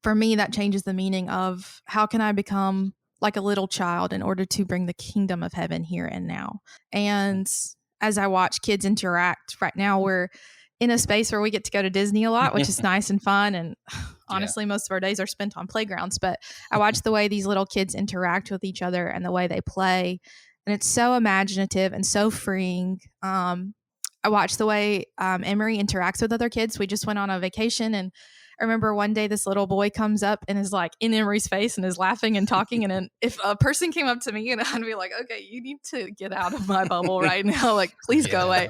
for me, that changes the meaning of how can I become like a little child in order to bring the kingdom of heaven here and now. And as I watch kids interact right now, we're in a space where we get to go to Disney a lot, which is nice and fun. And honestly, most of our days are spent on playgrounds, but I watch the way these little kids interact with each other and the way they play. And it's so imaginative and so freeing. I watch the way Emery interacts with other kids. We just went on a vacation, and I remember one day this little boy comes up and is like in Emery's face and is laughing and talking. And then if a person came up to me, and I'd be like, okay, you need to get out of my bubble right now. Like, please go away.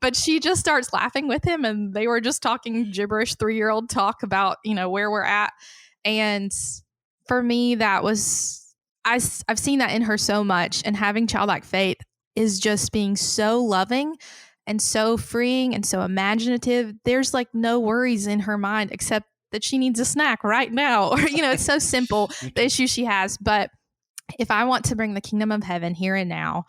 But she just starts laughing with him, and they were just talking gibberish 3-year-old talk about, where we're at. And for me, that was, I've seen that in her so much, and having childlike faith is just being so loving and so freeing and so imaginative. There's like no worries in her mind except that she needs a snack right now. Or, it's so simple, the issue she has. But if I want to bring the kingdom of heaven here and now,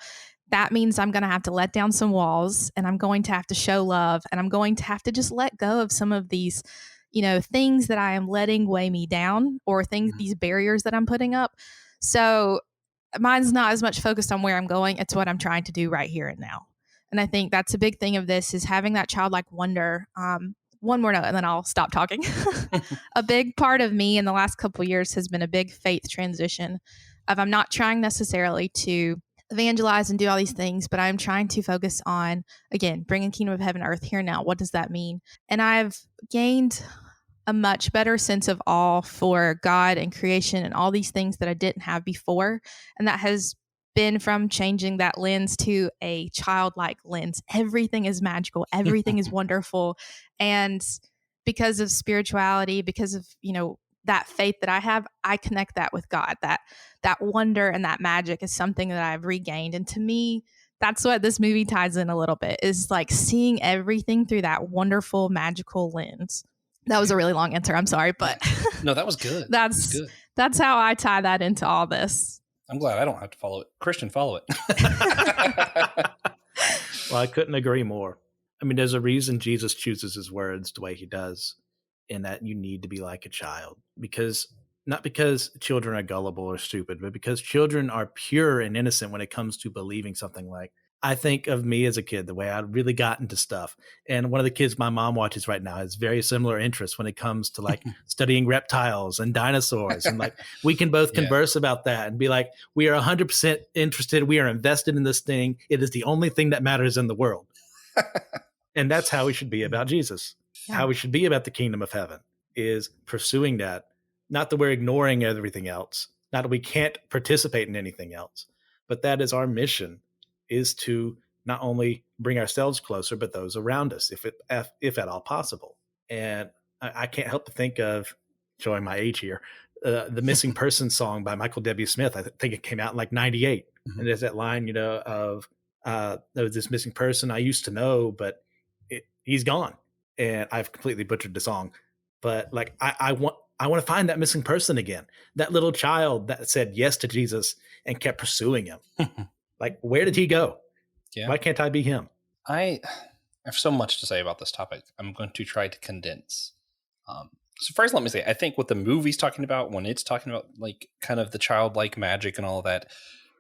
that means I'm going to have to let down some walls, and I'm going to have to show love, and I'm going to have to just let go of some of these, things that I am letting weigh me down, or these barriers that I'm putting up. So mine's not as much focused on where I'm going. It's what I'm trying to do right here and now. And I think that's a big thing of this, is having that childlike wonder. One more note, and then I'll stop talking. A big part of me in the last couple of years has been a big faith transition of, I'm not trying necessarily to evangelize and do all these things, but I'm trying to focus on, again, bringing kingdom of heaven to earth here now. What does that mean? And I've gained a much better sense of awe for God and creation and all these things that I didn't have before. And that has been from changing that lens to a childlike lens. Everything is magical. Everything is wonderful. And because of spirituality, because of, that faith that I have, I connect that with God. That wonder and that magic is something that I've regained. And to me, that's what this movie ties in a little bit, is like seeing everything through that wonderful, magical lens. That was a really long answer. I'm sorry, but no, that was good. That's how I tie that into all this. I'm glad I don't have to follow it. Christian, follow it. Well, I couldn't agree more. I mean, there's a reason Jesus chooses his words the way he does, in that you need to be like a child, not because children are gullible or stupid, but because children are pure and innocent when it comes to believing something. Like, I think of me as a kid, the way I really got into stuff. And one of the kids my mom watches right now has very similar interests when it comes to like studying reptiles and dinosaurs. And like, we can both converse about that and be like, we are 100% interested. We are invested in this thing. It is the only thing that matters in the world. And that's how we should be about Jesus. Yeah. How we should be about the kingdom of heaven is pursuing that. Not that we're ignoring everything else. Not that we can't participate in anything else. But that is our mission, is to not only bring ourselves closer, but those around us, if at all possible. And I can't help but think of, showing my age here, the Missing Person song by Michael W. Smith. I think it came out in like 98. Mm-hmm. And there's that line, of there was this missing person I used to know, but he's gone. And I've completely butchered the song. But like, I want to find that missing person again. That little child that said yes to Jesus and kept pursuing him. Like, where did he go? Yeah. Why can't I be him? I have so much to say about this topic. I'm going to try to condense. So first, let me say, I think what the movie's talking about, when it's talking about like kind of the childlike magic and all of that,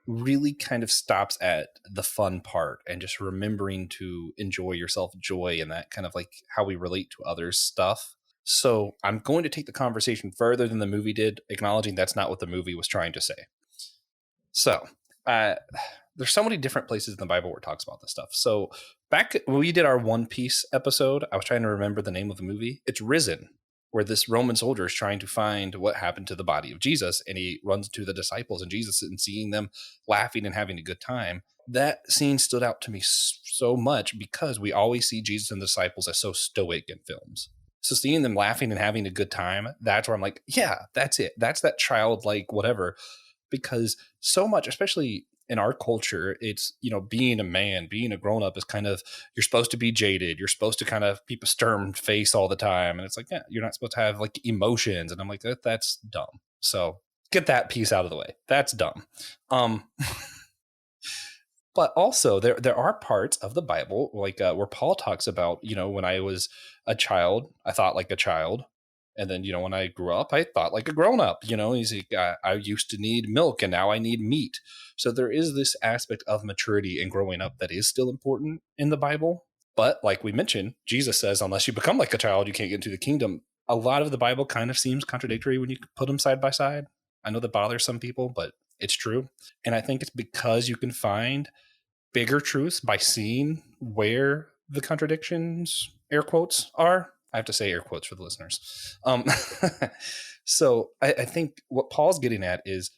really kind of stops at the fun part and just remembering to enjoy yourself, joy, and that kind of like how we relate to others stuff. So I'm going to take the conversation further than the movie did, acknowledging that's not what the movie was trying to say. So there's so many different places in the Bible where it talks about this stuff. So back when we did our One Piece episode, I was trying to remember the name of the movie. It's Risen, where this Roman soldier is trying to find what happened to the body of Jesus, and he runs to the disciples and Jesus and seeing them laughing and having a good time. That scene stood out to me so much because we always see Jesus and the disciples as so stoic in films. So seeing them laughing and having a good time, that's where I'm like, yeah, that's it. That's that childlike whatever. Because so much, especially in our culture, it's, being a man, being a grown up is kind of, you're supposed to be jaded. You're supposed to kind of keep a stern face all the time. And it's like, yeah, you're not supposed to have like emotions. And I'm like, that's dumb. So get that piece out of the way. That's dumb. But also there are parts of the Bible like where Paul talks about, when I was a child, I thought like a child. And then, when I grew up, I thought like a grown up, he's like, I used to need milk and now I need meat. So there is this aspect of maturity and growing up that is still important in the Bible. But like we mentioned, Jesus says, unless you become like a child, you can't get into the kingdom. A lot of the Bible kind of seems contradictory when you put them side by side. I know that bothers some people, but it's true. And I think it's because you can find bigger truths by seeing where the contradictions, air quotes, are. I have to say air quotes for the listeners. So I think what Paul's getting at is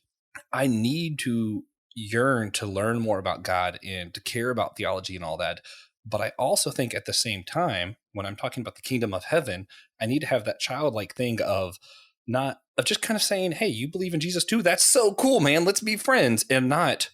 I need to yearn to learn more about God and to care about theology and all that. But I also think at the same time, when I'm talking about the kingdom of heaven, I need to have that childlike thing of just kind of saying, hey, you believe in Jesus too? That's so cool, man. Let's be friends. And not,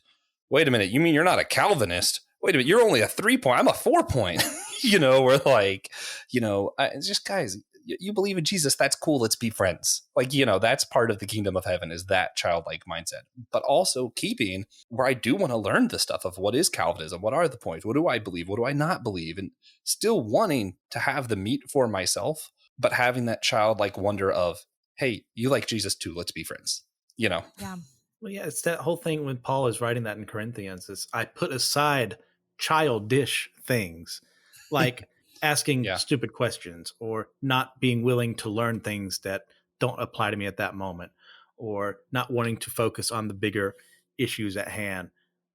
wait a minute, you mean you're not a Calvinist? Wait a minute, you're only a 3-point. I'm a 4-point. We're like, it's just, guys, you believe in Jesus. That's cool. Let's be friends. Like, that's part of the kingdom of heaven is that childlike mindset, but also keeping where I do want to learn the stuff of what is Calvinism? What are the points? What do I believe? What do I not believe? And still wanting to have the meat for myself, but having that childlike wonder of, hey, you like Jesus too. Let's be friends, Yeah. Well, yeah, it's that whole thing when Paul is writing that in Corinthians is I put aside childish things like asking stupid questions or not being willing to learn things that don't apply to me at that moment or not wanting to focus on the bigger issues at hand.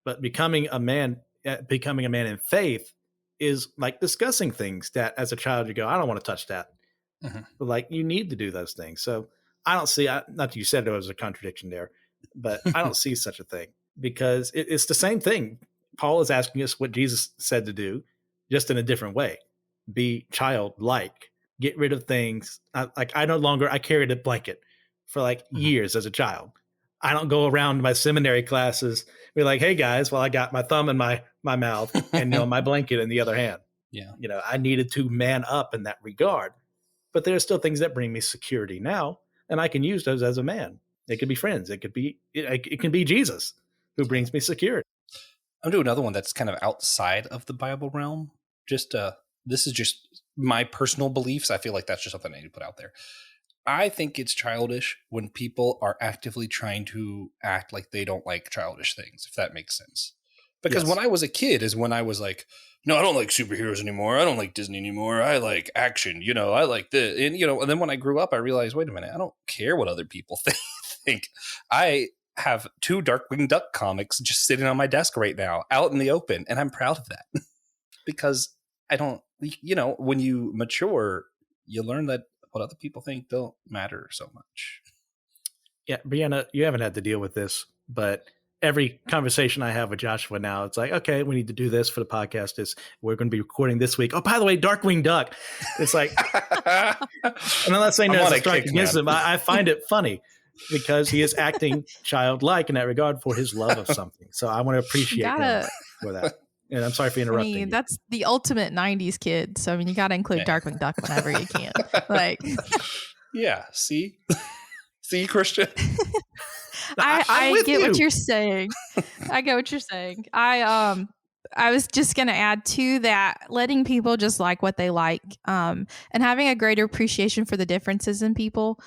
But becoming a man in faith is like discussing things that as a child you go, I don't want to touch that. Mm-hmm. But like you need to do those things. So I don't see, not that you said there was a contradiction there, but I don't see such a thing because it's the same thing. Paul is asking us what Jesus said to do, just in a different way. Be childlike. Get rid of things. I carried a blanket for like years as a child. I don't go around my seminary classes be like, hey guys, well, I got my thumb in my mouth and my blanket in the other hand. Yeah. I needed to man up in that regard. But there are still things that bring me security now, and I can use those as a man. They could be friends. It can be Jesus who brings me security. I'm doing another one that's kind of outside of the Bible realm. Just this is just my personal beliefs. I feel like that's just something I need to put out there. I think it's childish when people are actively trying to act like they don't like childish things, if that makes sense. Because when I was a kid is when I was like, no, I don't like superheroes anymore. I don't like Disney anymore. I like action. I like this. And then when I grew up, I realized, wait a minute, I don't care what other people think. I have 2 Darkwing Duck comics just sitting on my desk right now out in the open. And I'm proud of that because I don't, when you mature, you learn that what other people think don't matter so much. Yeah. Brianna, you haven't had to deal with this, but every conversation I have with Joshua now, it's like, okay, we need to do this for the podcast. We're going to be recording this week. Oh, by the way, Darkwing Duck. It's like, and I'm not saying that's a strike against him. I find it funny because he is acting childlike in that regard for his love of something. So I want to appreciate him for that. And I'm sorry for interrupting. I mean, that's the ultimate 90s kid. So, I mean, you got to include Darkwing Duck whenever you can. Like, yeah. See, Christian. I get what you're saying. I get what you're saying. I was just going to add to that, letting people just like what they like, and having a greater appreciation for the differences in people.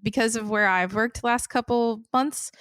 Because of where I've worked the last couple months,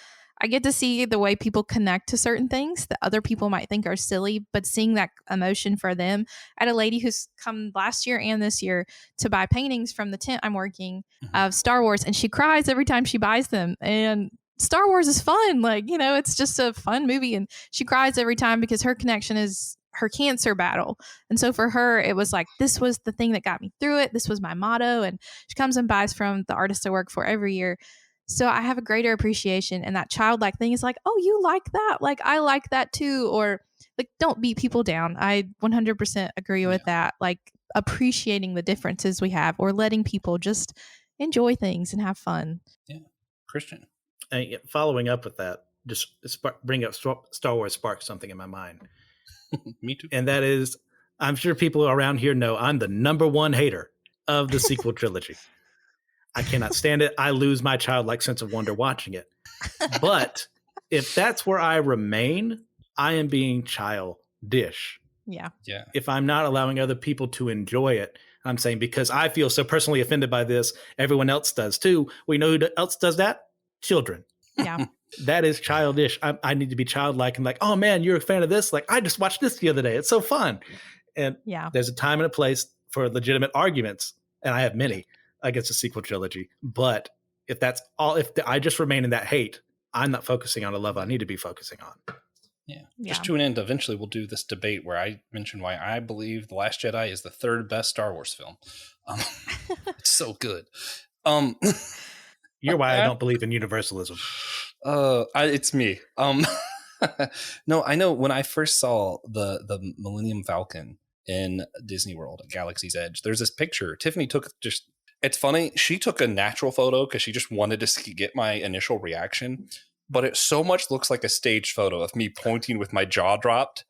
I get to see the way people connect to certain things that other people might think are silly, but seeing that emotion for them. I had a lady who's come last year and this year to buy paintings from the tent I'm working of Star Wars, and she cries every time she buys them. And Star Wars is fun. Like, it's just a fun movie. And she cries every time because her connection is her cancer battle. And so for her, it was like, this was the thing that got me through it. This was my motto. And she comes and buys from the artist I work for every year. So I have a greater appreciation, and that childlike thing is like, oh, you like that? Like, I like that too. Or like, don't beat people down. I 100% agree with that. Like, appreciating the differences we have, or letting people just enjoy things and have fun. Yeah. Christian. And following up with that, just bring up Star Wars sparked something in my mind. Me too. And that is, I'm sure people around here know I'm the number one hater of the sequel trilogy. I cannot stand it. I lose my childlike sense of wonder watching it. But if that's where I remain, I am being childish. Yeah. Yeah. If I'm not allowing other people to enjoy it, I'm saying because I feel so personally offended by this, everyone else does too. We know who else does that? Children. Yeah. That is childish. I need to be childlike and like, oh man, you're a fan of this? Like, I just watched this the other day. It's so fun. And there's a time and a place for legitimate arguments, and I have many against the sequel trilogy. But if that's all, I just remain in that hate, I'm not focusing on the love I need to be focusing on. Yeah. Just tune in. Eventually we'll do this debate where I mention why I believe The Last Jedi is the third best Star Wars film. It's so good. You're why I don't believe in universalism. It's me. No, I know when I first saw the Millennium Falcon in Disney World at Galaxy's Edge, there's this picture Tiffany took. Just, it's funny. She took a natural photo because she just wanted to get my initial reaction, but it so much looks like a staged photo of me pointing with my jaw dropped.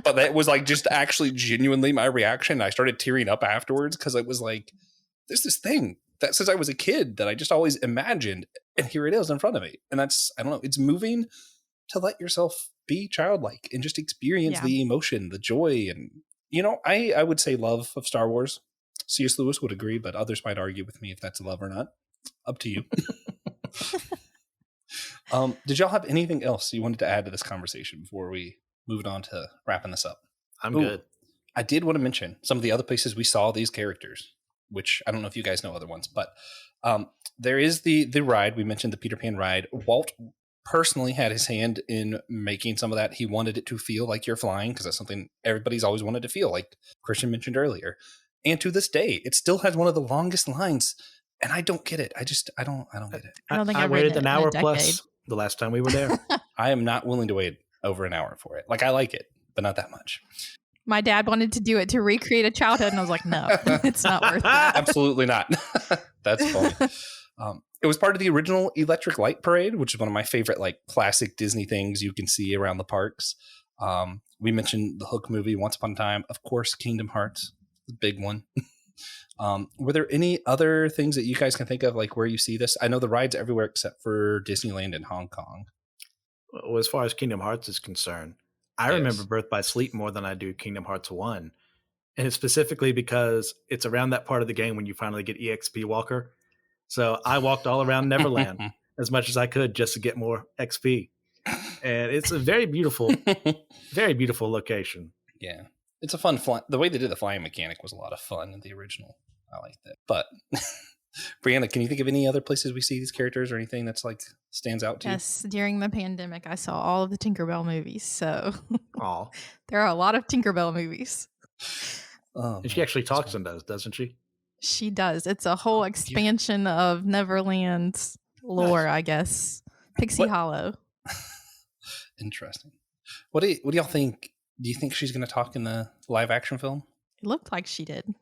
But that was like just actually genuinely my reaction. I started tearing up afterwards because it was like, there's this thing that since I was a kid that I just always imagined, and here it is in front of me. And that's, I don't know, it's moving to let yourself be childlike and just experience the emotion, the joy. And, you know, I would say love of Star Wars. C.S. Lewis would agree, but others might argue with me if that's love or not. Up to you. Did y'all have anything else you wanted to add to this conversation before we moved on to wrapping this up? I'm good. I did want to mention some of the other places we saw these characters, which I don't know if you guys know other ones, but there is the ride. We mentioned the Peter Pan ride. Walt personally had his hand in making some of that. He wanted it to feel like you're flying because that's something everybody's always wanted to feel, like Christian mentioned earlier. And to this day, it still has one of the longest lines, and I don't get it. I don't get it. I don't think I waited an hour plus the last time we were there. I am not willing to wait over an hour for it. Like, I like it, but not that much. My dad wanted to do it to recreate a childhood, and I was like, no, it's not worth it. Absolutely not. That's funny. It was part of the original Electric Light Parade, which is one of my favorite, like, classic Disney things you can see around the parks. We mentioned the Hook movie, Once Upon a Time. Of course, Kingdom Hearts, the big one. Were there any other things that you guys can think of, like, where you see this? I know the rides everywhere except for Disneyland in Hong Kong. Well, as far as Kingdom Hearts is concerned, I remember Birth by Sleep more than I do Kingdom Hearts 1. And it's specifically because it's around that part of the game when you finally get EXP Walker. So I walked all around Neverland as much as I could just to get more XP. And it's a very beautiful location. Yeah. It's a fun fly. The way they did the flying mechanic was a lot of fun in the original. I like that. But Brianna, can you think of any other places we see these characters or anything that's like stands out to you? Yes, during the pandemic, I saw all of the Tinkerbell movies. So Oh, there are a lot of Tinkerbell movies. And she actually talks in those, doesn't she? She does. It's a whole expansion of Neverland's lore, I guess. Pixie Hollow. Interesting. What do y'all think? Do you think she's going to talk in the live action film? It looked like she did.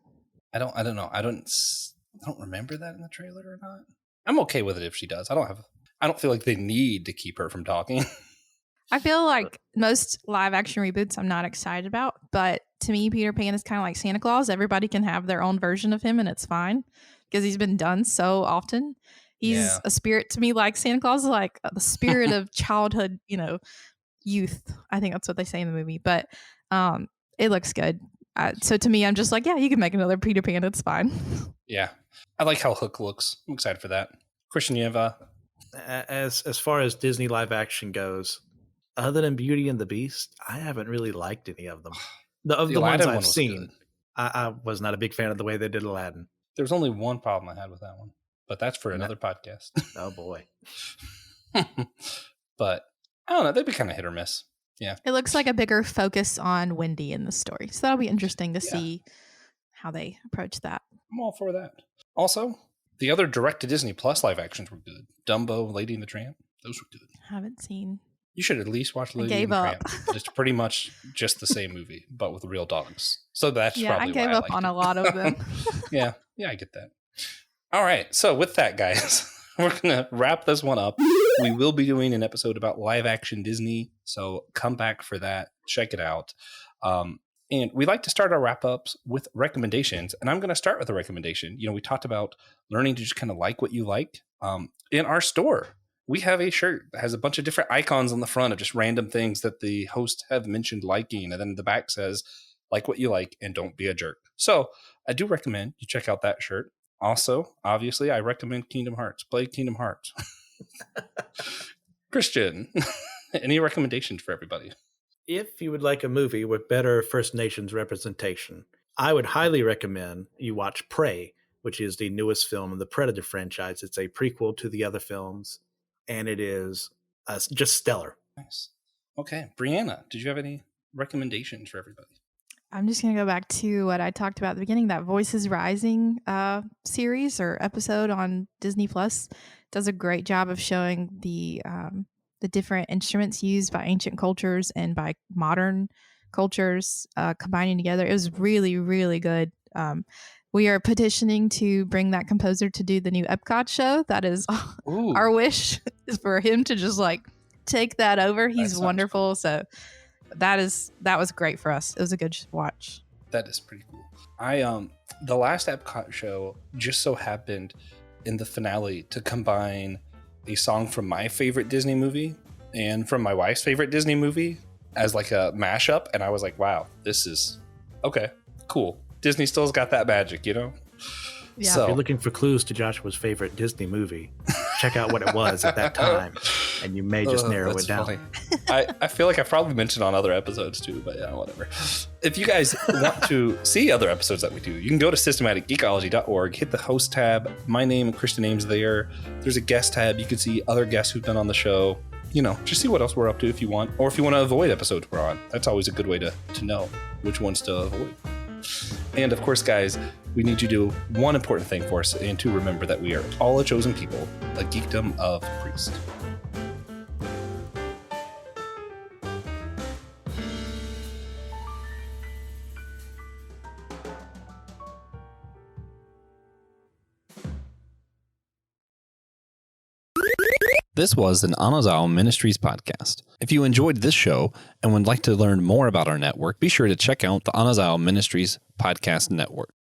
I don't know. I don't remember that in the trailer or not. I'm okay with it if she does. I don't feel like they need to keep her from talking. I feel like most live action reboots I'm not excited about, but to me, Peter Pan is kind of like Santa Claus. Everybody can have their own version of him and it's fine because he's been done so often. He's a spirit to me, like Santa Claus is like the spirit of childhood, youth. I think that's what they say in the movie, but it looks good. So to me, I'm just like, yeah, you can make another Peter Pan. It's fine. Yeah. I like how Hook looks. I'm excited for that. Christian, you have as far as Disney live action goes, other than Beauty and the Beast, I haven't really liked any of them. The ones I've seen, I was not a big fan of the way they did Aladdin. There's only one problem I had with that one, but that's for another podcast. Oh boy. But I don't know. They'd be kind of hit or miss. Yeah. It looks like a bigger focus on Wendy in the story. So that'll be interesting to see how they approach that. I'm all for that. Also, the other direct to Disney Plus live actions were good. Dumbo, Lady and the Tramp, those were good. Haven't seen. You should at least watch Lady and the Tramp. It's pretty much just the same movie, but with real dogs. So that's probably why I gave up on a lot of them. Yeah, I get that. All right, so with that, guys, we're going to wrap this one up. We will be doing an episode about live action Disney, so come back for that. Check it out. And we like to start our wrap-ups with recommendations, and I'm going to start with a recommendation. We talked about learning to just kind of like what you like. In our store, we have a shirt that has a bunch of different icons on the front of just random things that the host have mentioned liking, and then the back says, like what you like and don't be a jerk. So I do recommend you check out that shirt. Also, obviously, I recommend Kingdom Hearts. Play Kingdom Hearts. Christian, any recommendations for everybody? If you would like a movie with better First Nations representation, I would highly recommend you watch Prey, which is the newest film in the Predator franchise. It's a prequel to the other films, and it is just stellar. Nice. Okay. Brianna, did you have any recommendations for everybody? I'm just going to go back to what I talked about at the beginning, that Voices Rising series or episode on Disney Plus does a great job of showing the different instruments used by ancient cultures and by modern cultures combining together. It was really, really good. We are petitioning to bring that composer to do the new Epcot show. That is our wish, is for him to just take that over. He's wonderful. Cool. So that was great for us. It was a good watch. That is pretty cool. The last Epcot show just so happened in the finale to combine a song from my favorite Disney movie and from my wife's favorite Disney movie as like a mashup. And I was like, wow, this is okay, cool. Disney still's got that magic, Yeah. So, if you're looking for clues to Joshua's favorite Disney movie, check out what it was at that time, and you may just narrow it down. I feel like I've probably mentioned on other episodes too, but yeah, whatever. If you guys want to see other episodes that we do, you can go to systematicgeekology.org, hit the host tab. My name and Christian name's there. There's a guest tab. You can see other guests who've been on the show. Just see what else we're up to if you want, or if you want to avoid episodes we're on. That's always a good way to know which ones to avoid. And of course, guys, we need you to do one important thing for us, and to remember that we are all a chosen people, a geekdom of priest. This was an Anazao Ministries podcast. If you enjoyed this show and would like to learn more about our network, be sure to check out the Anazao Ministries Podcast Network.